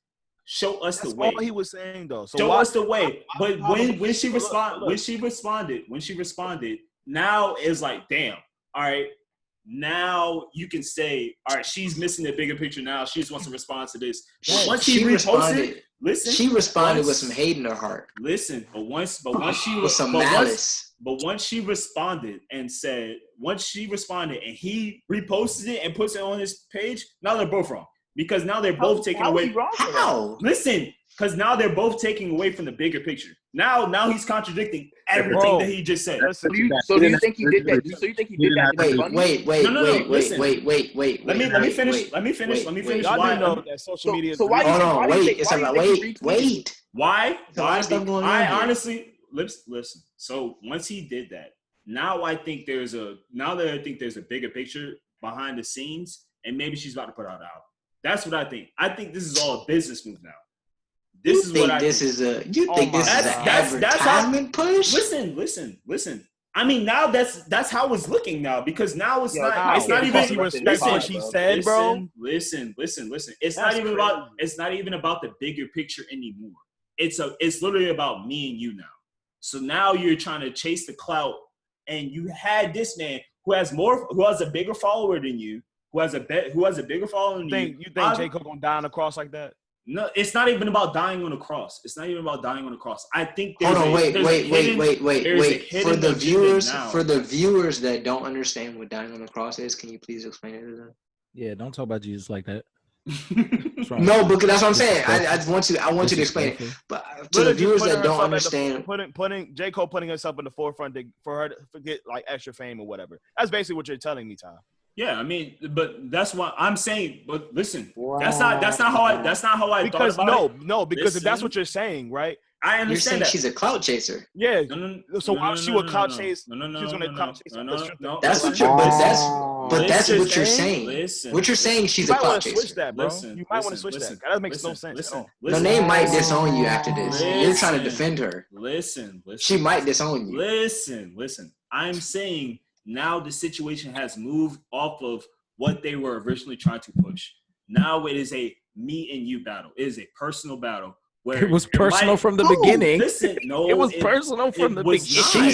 show us the way. That's all he was saying though. So show us the way. But when she responded, now it's like, damn. All right. Now you can say, all right, she's missing the bigger picture now. She just wants to respond to this. Once she reposted, she responded with some hate in her heart. Listen, but once she with some malice. But once she responded and he reposted it and puts it on his page, now they're both wrong. Because now they're both taking away. How? Listen, because now they're both taking away from the bigger picture. Now he's contradicting everything that he just said. So do you think he did that? So you think he did that? Wait. Let me finish. Y'all didn't know that social media. So why? Wait. Why? I honestly listen. So once he did that, now I think there's a bigger picture behind the scenes, and maybe she's about to put out an album. That's what I think. I think this is all a business move now. This is what I think. This is an advertisement push? Listen. I mean, now that's how it's looking now because now it's not even what she said, bro. Listen. It's not even about the bigger picture anymore. It's literally about me and you now. So now you're trying to chase the clout, and you had this man who has a bigger follower than you. Who has a bigger following than you. You think J. Cole gonna die on a cross like that? No, it's not even about dying on a cross. I think there's wait. For the viewers that don't understand what dying on the cross is, can you please explain it to them? Yeah, don't talk about Jesus like that. No, because that's what I'm saying. I want you to explain it. But to the viewers that don't understand, putting J. Cole putting herself in the forefront for her to forget like extra fame or whatever. That's basically what you're telling me, Tom. Yeah, I mean, but that's what I'm saying. But listen, that's not how I thought about it. No, because if that's what you're saying, right? I understand you're saying that she's a clout chaser. Yeah. So why she would clout chase? She's gonna clout chase. That's what you're saying. Listen, what you're saying, she's a clout chaser. Switch that, bro. You might want to switch that. That makes no sense. Noname might disown you after this. You're trying to defend her. Listen. She might disown you. Listen. I'm saying. Now the situation has moved off of what they were originally trying to push. Now it is a me and you battle. It is a personal battle. Where it was personal from the beginning. Listen, no, it was personal from the beginning.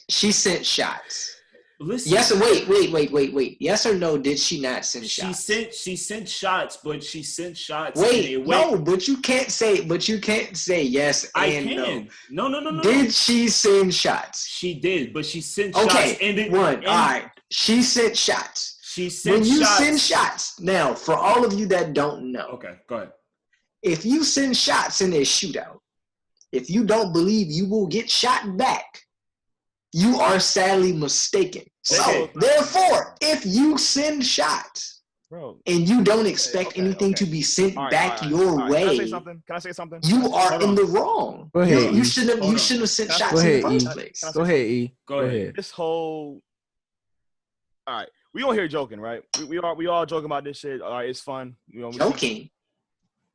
She sent shots. Listen. Yes. Wait. Yes or no? Did she not send shots? She sent shots, but she sent shots. No, but you can't say yes and no. No. Did she send shots? She did, but she sent shots. Okay, all right. She sent shots. When you send shots, now for all of you that don't know. Okay, go ahead. If you send shots in a shootout, if you don't believe you will get shot back, you are sadly mistaken. So, therefore, if you send shots and you don't expect anything to be sent back your way, can I say something? You are in the wrong. Go ahead. You shouldn't have sent shots in the first place. Go ahead, E. Go ahead. This whole. All right, we all here joking, right? We all joking about this shit. All right, it's fun. Joking.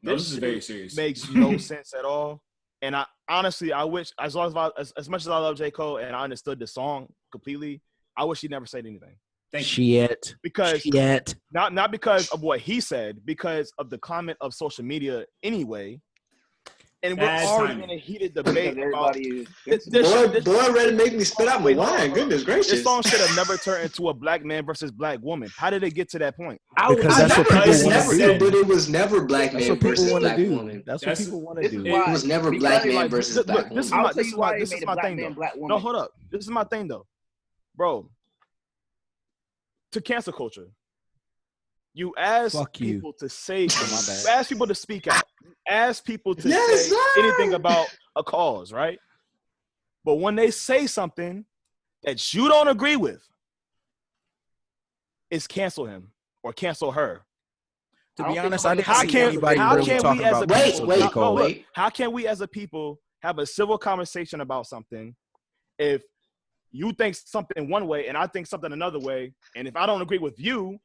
This is very serious. Makes no sense at all. And I honestly, I wish as much as I love J. Cole and I understood the song completely, I wish he never said anything. Because not because of what he said, because of the climate of social media anyway. And we're already in a heated debate about boy, ready to make me spit out my wine. Goodness gracious. This song should have never turned into a black man versus black woman. How did it get to that point? Because that's what people want to do. But it was never black man versus black woman. That's what people want to do. It was never black man versus black woman. This is my thing, though. No, hold up. This is my thing, though. Bro, to cancel culture, you ask people to say, you ask people to speak out. You ask people to say anything about a cause, right? But when they say something that you don't agree with, it's cancel him or cancel her. To be honest, I didn't see anybody really talking about wait. How can we as a people have a civil conversation about something if you think something one way and I think something another way, and if I don't agree with you,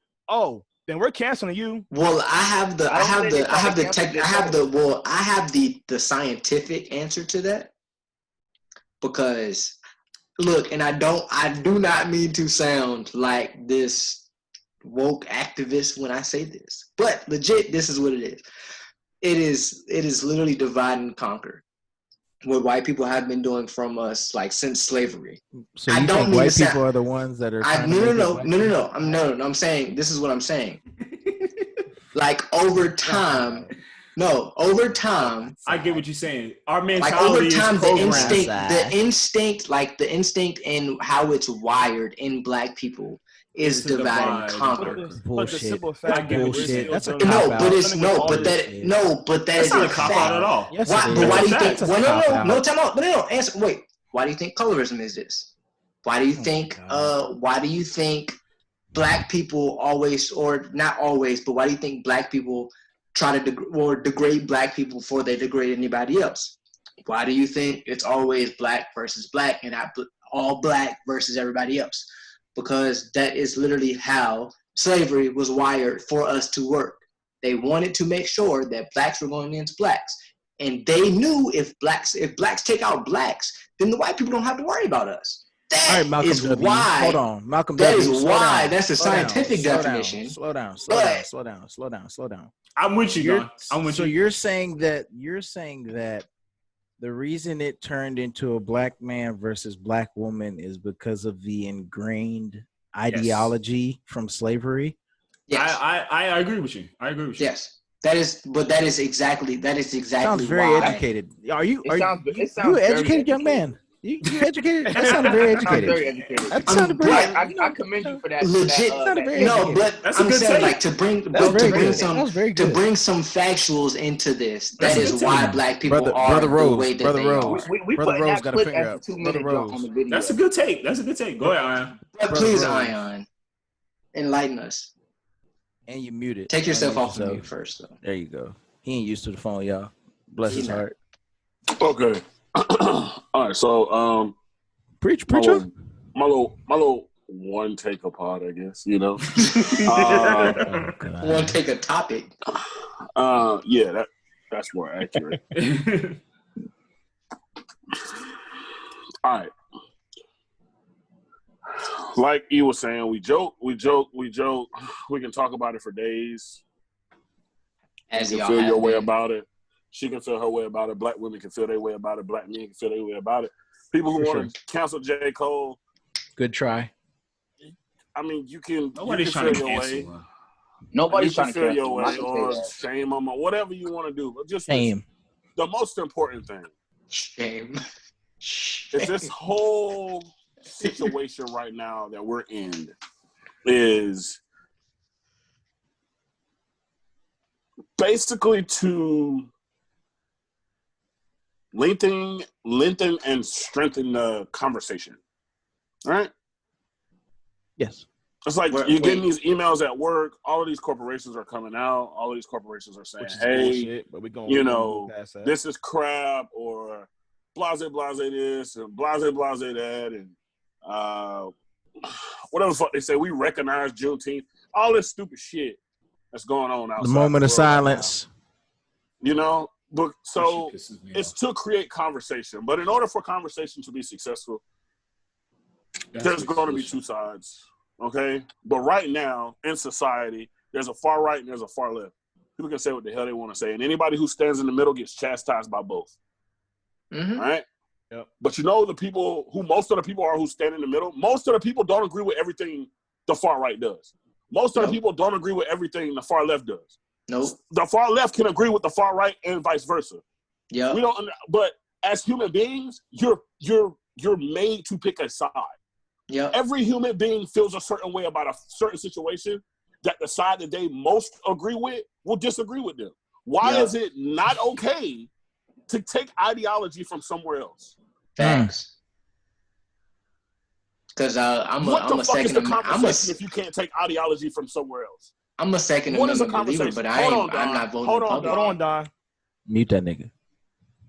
then we're canceling you. Well, I have the scientific answer to that. Because look, and I do not mean to sound like this woke activist when I say this, but legit, this is what it is. It is literally divide and conquer. What white people have been doing from us, like, since slavery. So you think white people are the ones that are? No. I'm saying, this is what I'm saying. Like, over time, I get what you're saying. Our mentality, like, over time, the instinct and how it's wired in black people is divide and conquer. Bullshit. The simple fact bullshit. That's a but that is not a cop out at all. Yes, why do you think? No, time out. No, answer. Wait. Why do you think colorism is this? Why do you think? Why do you think black people always, or not always, but why do you think black people try to degrade black people before they degrade anybody else? Why do you think it's always black versus black and not all black versus everybody else? Because that is literally how slavery was wired for us to work. They wanted to make sure that blacks were going against blacks. And they knew if blacks take out blacks, then the white people don't have to worry about us. That is why. Hold on, Malcolm. That is why. That's a scientific definition. Slow down. I'm with you, Don. I'm with you. So you're saying that the reason it turned into a black man versus black woman is because of the ingrained ideology from slavery? Yes. I agree with you. Yes. That is exactly sounds very educated. Are you an educated young man? You educated? That sounded very educated. Very educated. That sounded very. I commend you for that. Legit. But that's I'm a good saying, take. like, to bring some factuals into this. That is why black people are the way that they are. Brother Rose got a finger up. Brother Rose. That's a good take. Go ahead, Ion. Please, Ion, enlighten us. And you muted. Take yourself off of mute first, though. There you go. He ain't used to the phone, y'all. Bless his heart. Okay. All right, so preach. My little one take a pod, I guess, you know. One take a topic. Yeah, that's more accurate. All right. Like you was saying, we joke. We can talk about it for days. As you can feel your way about it. She can feel her way about it. Black women can feel their way about it. Black men can feel their way about it. People who want to cancel J. Cole. Good try. I mean, you can. Nobody's trying to feel your cancel. way. Nobody's trying to feel your way, cancel. or shame them, or whatever you want to do. But just shame. The most important thing. Shame. Is this whole situation right now that we're in is basically to lengthen and strengthen the conversation, right? Yes. It's like you're getting these emails at work. All of these corporations are coming out. All of these corporations are saying, "Hey, bullshit, but this is crap," or "blase this" and "blase that," and whatever the fuck they say. We recognize Juneteenth. All this stupid shit that's going on outside. The moment of silence. You know. But so it's to create conversation. But in order for conversation to be successful, there's going to be two sides, okay? But right now in society, there's a far right and there's a far left. People can say what the hell they want to say. And anybody who stands in the middle gets chastised by both. Mm-hmm. All right? Yep. But you know the people who most of the people are who stand in the middle? Most of the people don't agree with everything the far right does. Most of the people don't agree with everything the far left does. Nope. The far left can agree with the far right and vice versa. Yeah. We don't. But as human beings, you're made to pick a side. Yeah. Every human being feels a certain way about a certain situation that the side that they most agree with will disagree with them. Why is it not okay to take ideology from somewhere else? Facts. Because what the fuck is the conversation if you can't take ideology from somewhere else? I'm a Second Amendment believer, but I'm not voting Republican. Hold on, Don. Mute that nigga.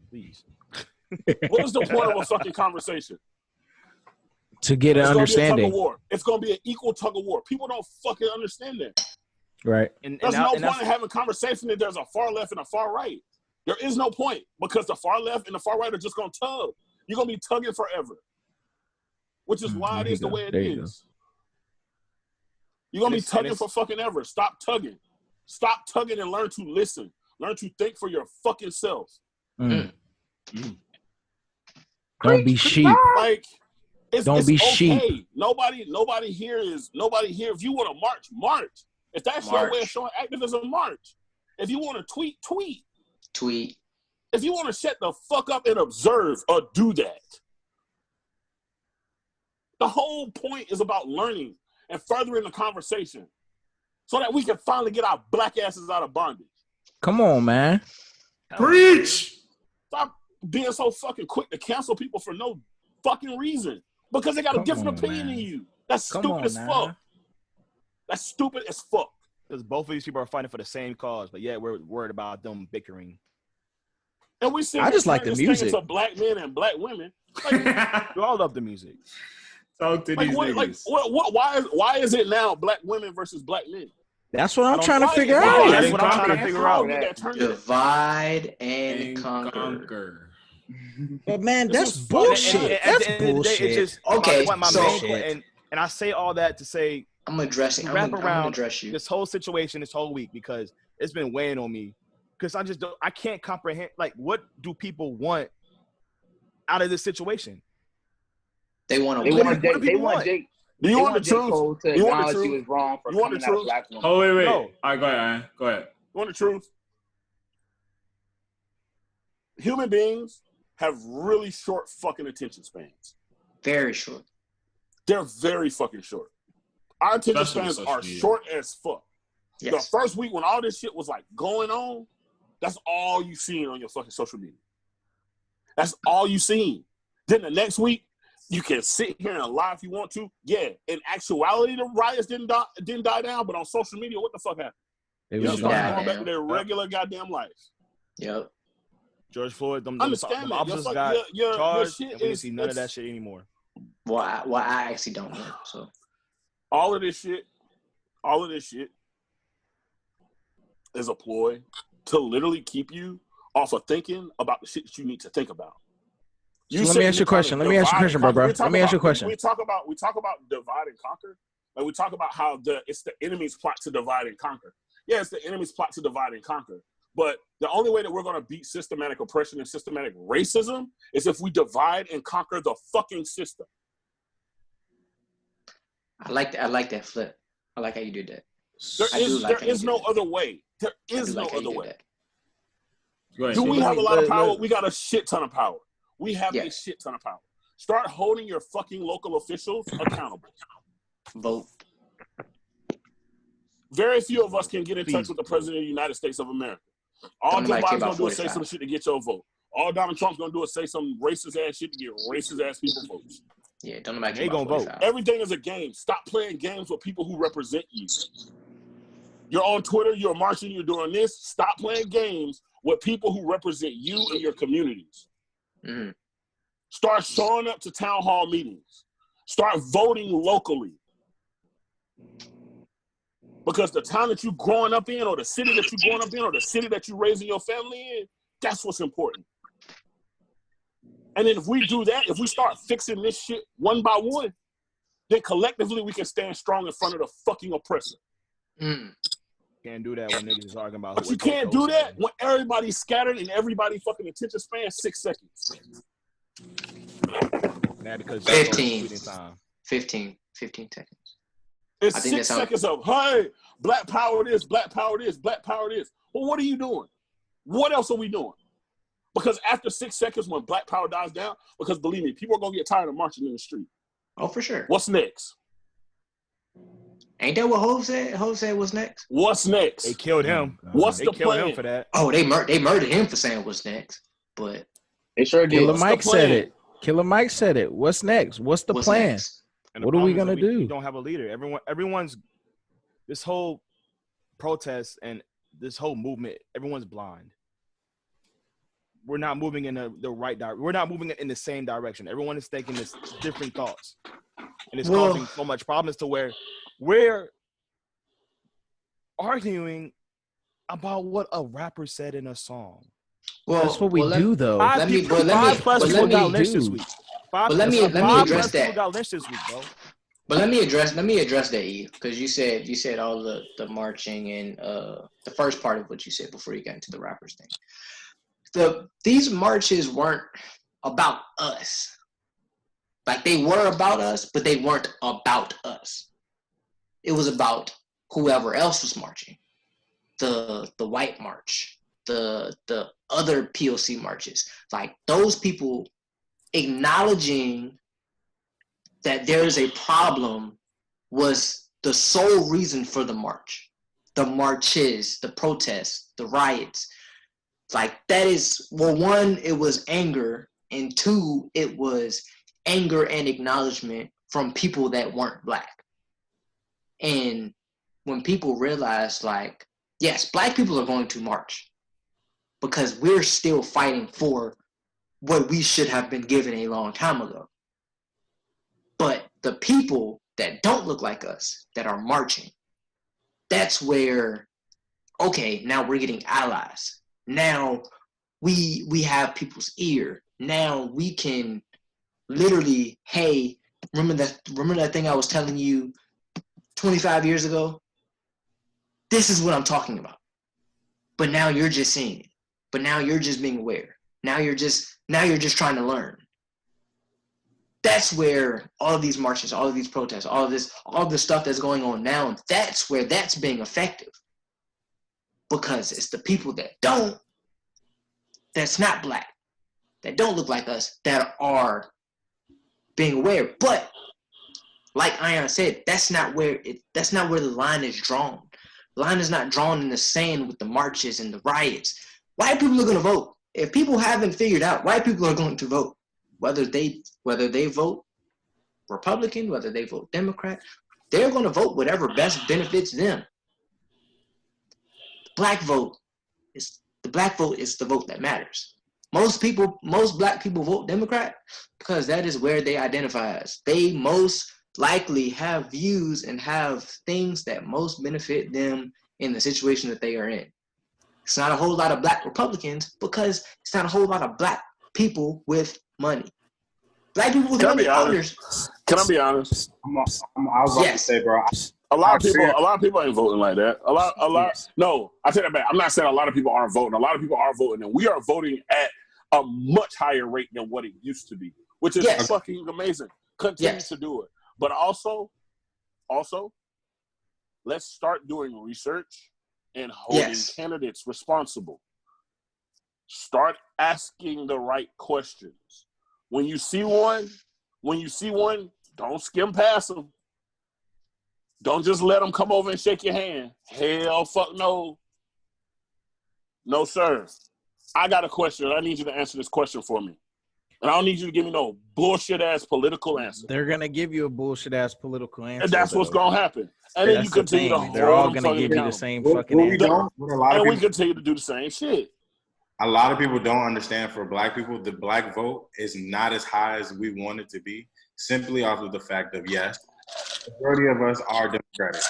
Please. What is the point of a fucking conversation? To get an understanding. It's going to be an equal tug of war. People don't fucking understand that. Right. There's no point in having a conversation if there's a far left and a far right. There is no point because the far left and the far right are just going to tug. You're going to be tugging forever, which is why it is the way it is. You're going to be tugging for fucking ever. Stop tugging. Stop tugging and learn to listen. Learn to think for your fucking self. Don't be sheep. Like, it's okay. Sheep. Nobody here. If you want to march, march. If that's your way of showing activism, march. If you want to tweet, tweet. Tweet. If you want to shut the fuck up and observe, do that. The whole point is about learning and furthering the conversation so that we can finally get our black asses out of bondage. Come on, man. Preach! Stop being so fucking quick to cancel people for no fucking reason. Because they got a different opinion than you. That's stupid as fuck. That's stupid as fuck. Because both of these people are fighting for the same cause, but yet we're worried about them bickering. And we see I just like the music. To black men and black women. Like, we all love the music. Talk to these niggas. Why is it now black women versus black men? That's what I'm trying to figure out. That's what I'm trying to figure out. Divide and conquer. But man, that's bullshit. That's bullshit. Okay, and I say all that to say I'm addressing. I'm gonna address you. This whole situation, this whole week, because it's been weighing on me. Because I can't comprehend. Like, what do people want out of this situation? They want Jake. Do you want the truth? To acknowledge he was wrong for coming out of black woman. Oh wait. No. All right, go ahead. Go ahead. You want the truth? Human beings have really short fucking attention spans. Very short. They're very fucking short. Our attention spans are short as fuck. Yes. The first week when all this shit was like going on, that's all you seen on your fucking social media. That's all you seen. Then the next week, you can sit here and lie if you want to. Yeah, in actuality, the riots didn't die down, but on social media, what the fuck happened? They just going back to their regular goddamn life. Yep. George Floyd, them officers got charged, and we didn't see none of that shit anymore. Well, I actually don't know. So all of this shit is a ploy to literally keep you off of thinking about the shit that you need to think about. So let me ask you a question. Let me ask you a question, bro. Let me ask you a question. We talk about divide and conquer. Like we talk about how it's the enemy's plot to divide and conquer. Yeah, it's the enemy's plot to divide and conquer. But the only way that we're going to beat systematic oppression and systematic racism is if we divide and conquer the fucking system. I like that flip. I like how you did that. There is no other way. There is no other way. Do we have a lot of power? We got a shit ton of power. We have a shit ton of power. Start holding your fucking local officials accountable. Vote. Very few of us can get in touch with the President of the United States of America. All Joe Biden's going to do is say some shit to get your vote. All Donald Trump's going to do is say some racist ass shit to get racist ass people votes. Yeah, don't nobody care about vote. Everything is a game. Stop playing games with people who represent you. You're on Twitter, you're marching, you're doing this. Stop playing games with people who represent you and your communities. Mm-hmm. Start showing up to town hall meetings. Start voting locally. Because the town that you're growing up in, or the city that you're growing up in, or the city that you're raising your family in, that's what's important. And then if we do that, if we start fixing this shit one by one, then collectively we can stand strong in front of the fucking oppressor. Mm. Can't do that when niggas is arguing about. But you can't do that when everybody's scattered and everybody fucking attention span 6 seconds. Now because 15 seconds. It's 6 seconds of, hey, black power this, black power this, black power this. Well, what are you doing? What else are we doing? Because after 6 seconds, when black power dies down, because believe me, people are going to get tired of marching in the street. Oh, for sure. What's next? Ain't that what Hov said? Hov said what's next? What's next? They killed him. What's the plan? Killed him for that. Oh, they murdered him for saying what's next. But they sure did. Killer Mike said it. Killer Mike said it. What's next? What's the plan? Next? What are we gonna do? We don't have a leader. Everyone's this whole protest and this whole movement. Everyone's blind. We're not moving in the right direction. We're not moving in the same direction. Everyone is thinking this different thoughts, and it's causing so much problems to where we're arguing about what a rapper said in a song. Well, that's what we do, though. Let me address that, E, because you said all the marching and the first part of what you said before you got into the rappers thing. These marches weren't about us. Like, they were about us, but they weren't about us. It was about whoever else was marching. The white march, the other POC marches. Like, those people acknowledging that there's a problem was the sole reason for the march. The marches, the protests, the riots. Like, that is, well, one, it was anger, and two, it was anger and acknowledgement from people that weren't black. And when people realize, like, yes, black people are going to march because we're still fighting for what we should have been given a long time ago. But the people that don't look like us, that are marching, that's where, okay, now we're getting allies. Now we have people's ear. Now we can literally, hey, remember that thing I was telling you 25 years ago? This is what I'm talking about. But now you're just seeing it. But now you're just being aware. Now you're just trying to learn. That's where all of these marches, all of these protests, all of this stuff that's going on now, that's where that's being effective. Because it's the people that's not black, that don't look like us, that are being aware. But like Ion said, that's not where the line is drawn. The line is not drawn in the sand with the marches and the riots. White people are going to vote. If people haven't figured out, white people are going to vote. Whether they vote Republican, whether they vote Democrat, they're going to vote whatever best benefits them. The black vote is the vote that matters. Most black people vote Democrat because that is where they identify as. They most likely have views and have things that most benefit them in the situation that they are in. It's not a whole lot of black Republicans because it's not a whole lot of black people with money. Black people with money. Can I be honest? I was about to say, bro. A lot of people ain't voting like that. No, I take that back. I'm not saying a lot of people aren't voting. A lot of people are voting, and we are voting at a much higher rate than what it used to be, which is fucking amazing. Continue to do it. But also, let's start doing research and holding candidates responsible. Start asking the right questions. When you see one, don't skim past them. Don't just let them come over and shake your hand. Hell, fuck no. No, sir. I got a question. I need you to answer this question for me. And I don't need you to give me no bullshit-ass political answer. They're going to give you a bullshit-ass political answer. And that's what's going to happen. And then you continue to hold They're all going to give you the same fucking answer. And we continue to do the same shit. A lot of people don't understand, for black people, the black vote is not as high as we want it to be, simply off of the fact of, yes, the majority of us are Democratic.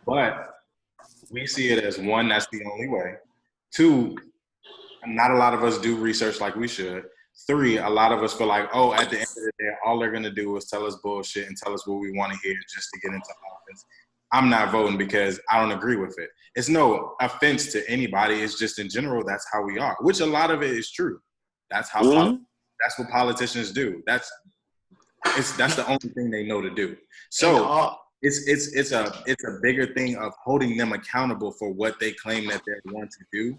But we see it as, one, that's the only way. Two, not a lot of us do research like we should. Three, a lot of us feel like, oh, at the end of the day, all they're going to do is tell us bullshit and tell us what we want to hear just to get into office. I'm not voting because I don't agree with it. It's no offense to anybody. It's just in general, that's how we are, which a lot of it is true. That's how that's what politicians do. That's the only thing they know to do. So it's a bigger thing of holding them accountable for what they claim that they want to do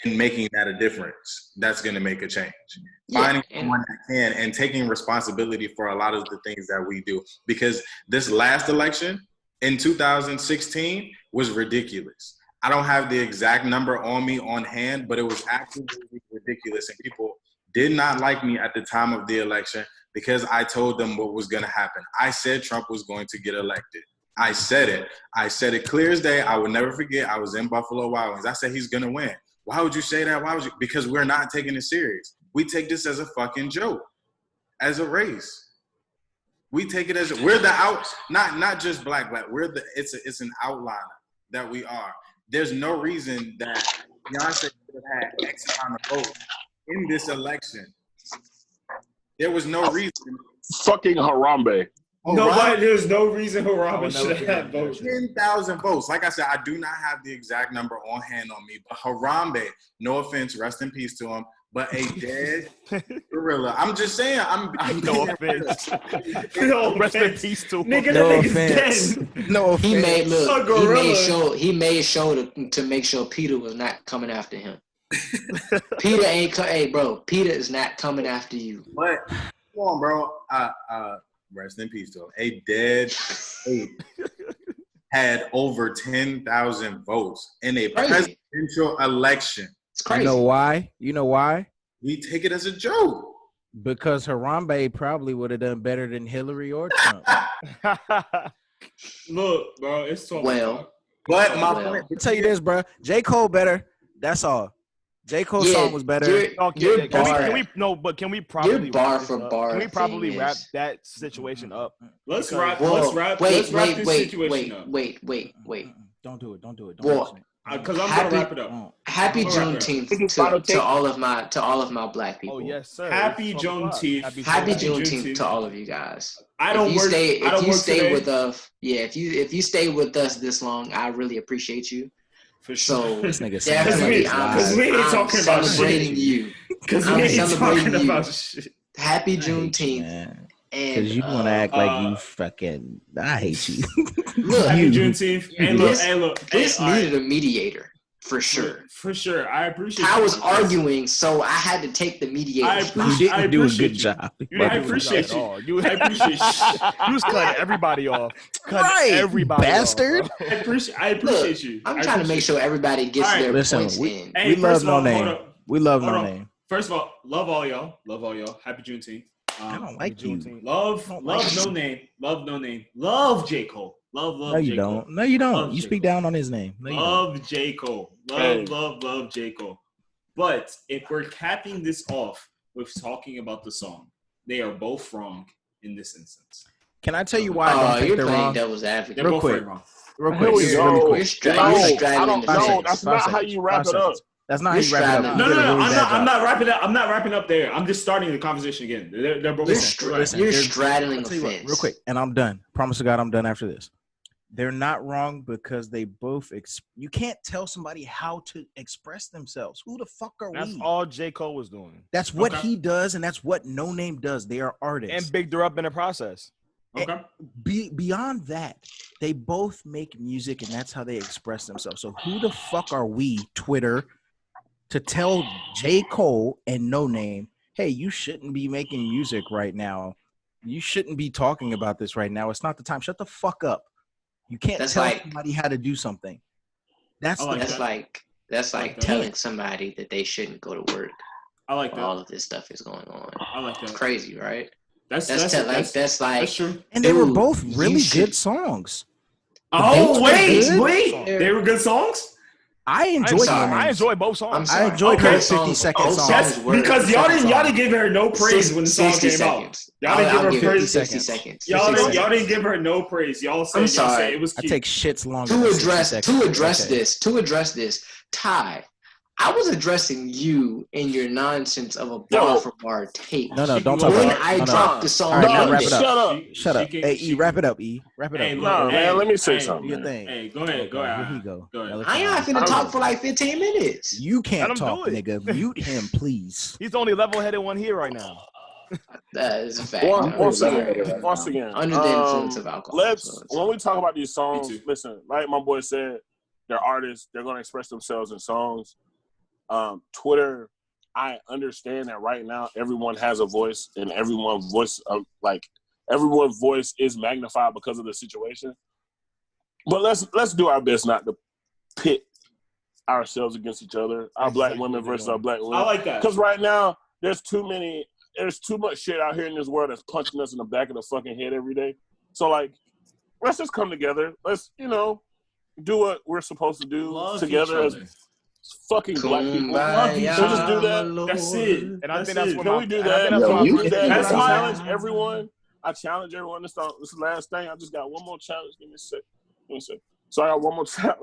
and making that a difference. That's going to make a change. Finding someone that can and taking responsibility for a lot of the things that we do. Because this last election in 2016 was ridiculous. I don't have the exact number on me on hand, but it was absolutely ridiculous. And people did not like me at the time of the election because I told them what was going to happen. I said Trump was going to get elected. I said it. I said it clear as day. I will never forget. I was in Buffalo Wild Wings. I said he's going to win. Why would you say that? Why would you? Because we're not taking it serious. We take this as a fucking joke, as a race. We take it as we're the out, not just black. It's an outliner that we are. There's no reason that Beyonce could have had X amount of votes in this election. There was no reason. Fucking Harambe. There's no reason Harambe should have had votes. 10,000 votes. Like I said, I do not have the exact number on hand on me, but Harambe, no offense, rest in peace to him, but a dead gorilla. I'm just saying, I'm no offense. Rest in peace to him. Nigga, no offense. No offense. He made sure to make sure Peter was not coming after him. Peter ain't hey bro, Peter is not coming after you. But come on, bro. Rest in peace to him. A dead ape had over 10,000 votes in a presidential election. It's crazy. You know why? We take it as a joke. Because Harambe probably would have done better than Hillary or Trump. Look, bro, it's so But I'll tell you this, bro. J. Cole better. That's all. J. Cole's song was better. Can we probably bar for bar? Can we probably wrap that situation up? Let's wrap this situation up. Wait. Don't do it. Because I'm gonna wrap it up. Happy Juneteenth to all of my black people. Oh yes, sir. Happy Juneteenth. Happy Juneteenth to all of you guys. If you stay with us this long, I really appreciate you. For sure. So this nigga definitely, because we ain't talking about celebrating you. Because we ain't talking about shit. Happy Juneteenth. Because you want to act like you fucking. I hate you. Look, Happy Juneteenth. This needed a mediator for sure. For sure, I appreciate. I was arguing, so I had to take the mediator. You didn't do a good job. I appreciate you. I appreciate you. You was cutting everybody off. Everybody bastard. Off, I appreciate you. I'm trying to make sure everybody gets their points in. We love Noname. We love Noname. First of all, love all y'all. Happy Juneteenth. I don't like you. Love Noname. Love Noname. Love J. Cole. Love no, you J. don't. Cole. No, you don't. Love you J. speak Cole. down on his name. No, love J. Cole. Love J. Cole. But if we're capping this off with talking about the song, they are both wrong in this instance. Can I tell you why I don't think they're wrong? Devil's advocate. They're both very wrong. Real quick. You're straddling the fence. That's not how you wrap it up. That's not how you wrap it up. No. I'm not wrapping up. I'm not wrapping up there. I'm just starting the conversation again. They're both wrong. You're straddling the fence. Real quick, and I'm done. Promise to God, I'm done after this. They're not wrong because they both. You can't tell somebody how to express themselves. Who the fuck are we? That's all J. Cole was doing. That's what he does, and that's what Noname does. They are artists. And bigged her up in the process. Okay. Beyond that, they both make music, and that's how they express themselves. So who the fuck are we, Twitter, to tell J. Cole and Noname, hey, you shouldn't be making music right now. You shouldn't be talking about this right now. It's not the time. Shut the fuck up. You can't tell somebody how to do something. That's like telling somebody that they shouldn't go to work. I like that. All of this stuff is going on. I like that. It's crazy, right? That's true. And they were both really good songs. Wait. They were good songs? I enjoy both songs. I enjoyed her 50-second songs. That's because y'all didn't give her no praise when the song came out. Y'all didn't give her praise. 50 seconds. Y'all didn't give her no praise. Y'all said it was cute. I take shits longer. To address this, Ty, I was addressing you and your nonsense of a bar for bar tape. No, don't talk when about I dropped the song. All right, now wrap it Shut up. up. Shut up. Hey, E, wrap it up, E. Wrap it up. Hey, No, man, let me say something. Do your thing. Hey, go ahead. Go ahead. Here he go. I ain't not finna talk for like 15 minutes. You can't talk, nigga. Mute him, please. He's the only level-headed one here right now. That is a fact. Once again, under the influence of alcohol. When we talk about these songs, listen, like my boy said, they're artists. They're going to express themselves in songs. Twitter, I understand that right now everyone has a voice, and everyone's voice is magnified because of the situation. But let's do our best not to pit ourselves against each other. Our black women versus our black women. I like that. Because right now there's too much shit out here in this world that's punching us in the back of the fucking head every day. So like, let's just come together. Let's do what we're supposed to do together as fucking black people. Love each other. Just do that. That's it. And I think that's what Can we do that? That's I why challenge everyone. This is the last thing. I just got one more challenge. Give me a sec. So I got one more challenge.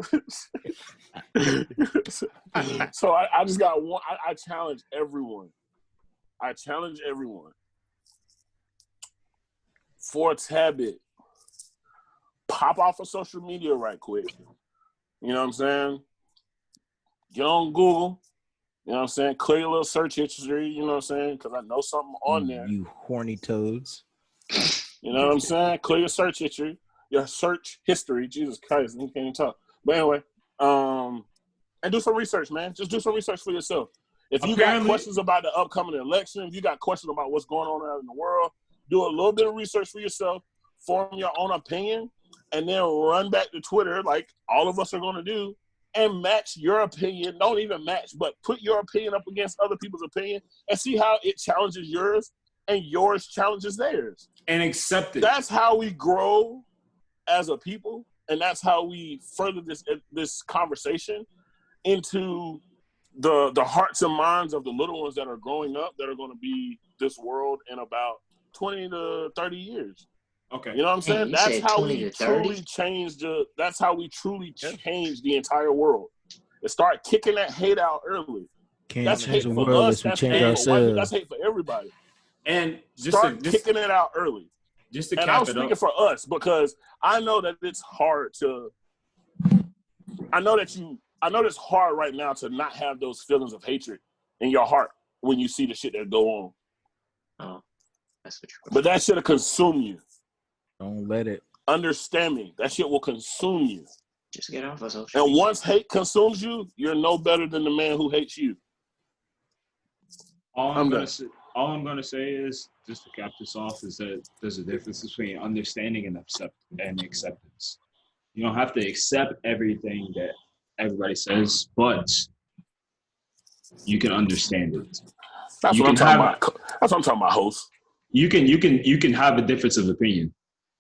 So I just got one. I challenge everyone. For a tad-bit, pop off of social media right quick. You know what I'm saying? Get on Google. You know what I'm saying? Clear your little search history. You know what I'm saying? Because I know something on there. You horny toads. You know what I'm saying? Clear your search history. Your search history. Jesus Christ, you can't even talk. But anyway, and do some research, man. Just do some research for yourself. If you got questions about the upcoming election, if you got questions about what's going on out in the world, do a little bit of research for yourself, form your own opinion, and then run back to Twitter like all of us are going to do and match your opinion. Don't even match, but put your opinion up against other people's opinion and see how it challenges yours and yours challenges theirs. And accept it. That's how we grow as a people, and that's how we further this conversation into the hearts and minds of the little ones that are growing up that are going to be this world in about 20 to 30 years. Okay. You know what I'm saying? That's how we truly change the entire world. And start kicking that hate out early. That's hate for us. That's hate for white people. That's hate for everybody. And start kicking it out early. Just to and I'm speaking for us because I know that it's hard to. I know it's hard right now to not have those feelings of hatred in your heart when you see the shit that go on. Oh, that's for true. But that shit'll consume you. Don't let it. Understand me. That shit will consume you. Just get off of social. And once hate consumes you, you're no better than the man who hates you. All I'm gonna say is, just to cap this off, is that there's a difference between understanding and acceptance. You don't have to accept everything that everybody says, but you can understand it. That's what I'm talking about, host. You can have a difference of opinion.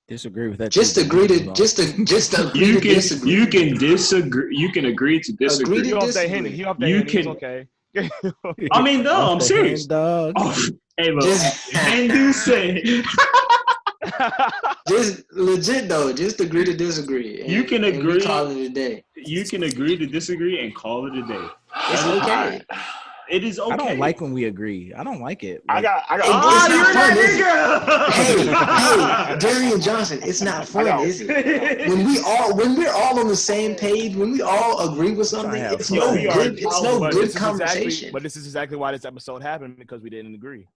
Disagree with that. Just agree to disagree. You can disagree. You can agree to disagree. He off that hand. He's okay. I mean, no, I'm serious. Dog. Oh, hey, look, and do say. Just legit though, just agree to disagree. You can agree. Call it a day. You can agree to disagree and call it a day. It's okay. It is okay. I don't like when we agree. I don't like it. Like, I got. Oh, you're that nigga. Hey, Darian Johnson, it's not fun, is it? When we're all on the same page, when we all agree with something, it's no good conversation. But this is exactly why this episode happened, because we didn't agree.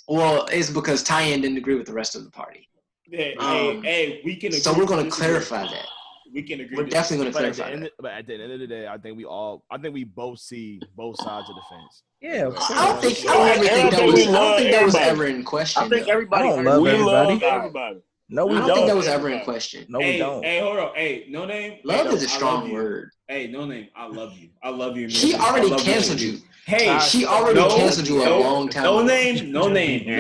Well, it's because Tyan didn't agree with the rest of the party. Hey, we can agree. So we're going to clarify that. We can agree. We're definitely going to clarify that. But at the end of the day, I think we both see both sides of the fence. Yeah, I don't think that was ever in question. I think everybody love everybody. No, we don't. I don't think that was ever in question. No, we don't. Hey, hold on. Hey, Noname. Love is a strong word. Hey, Noname, I love you. I love you. She already canceled you. Hey, she already canceled you a long time ago. No name.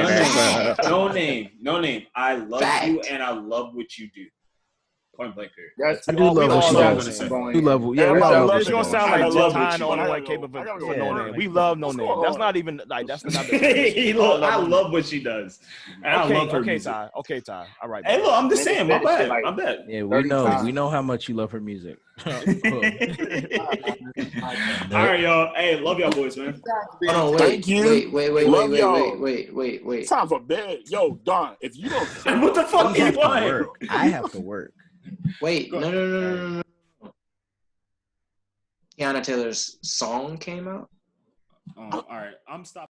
I love you and I love what you do. Point blank period. I do love what she does. Yeah, we all love what she gonna sound like Ty the only one capable for Noname. We love Noname. That's not even like that's another. I love what she does. And I love her music. Ty. Okay, Ty. All right. Hey, look, I'm just saying. My bad. I'm bad. Yeah, we know how much you love her music. All right, y'all. Hey, love y'all boys, man. Hold on, Thank you. Wait. Time for bed. Yo, Don, if you don't what the fuck you want? I have to work. Wait, no. Tiana Taylor's song came out? All right, I'm stopping.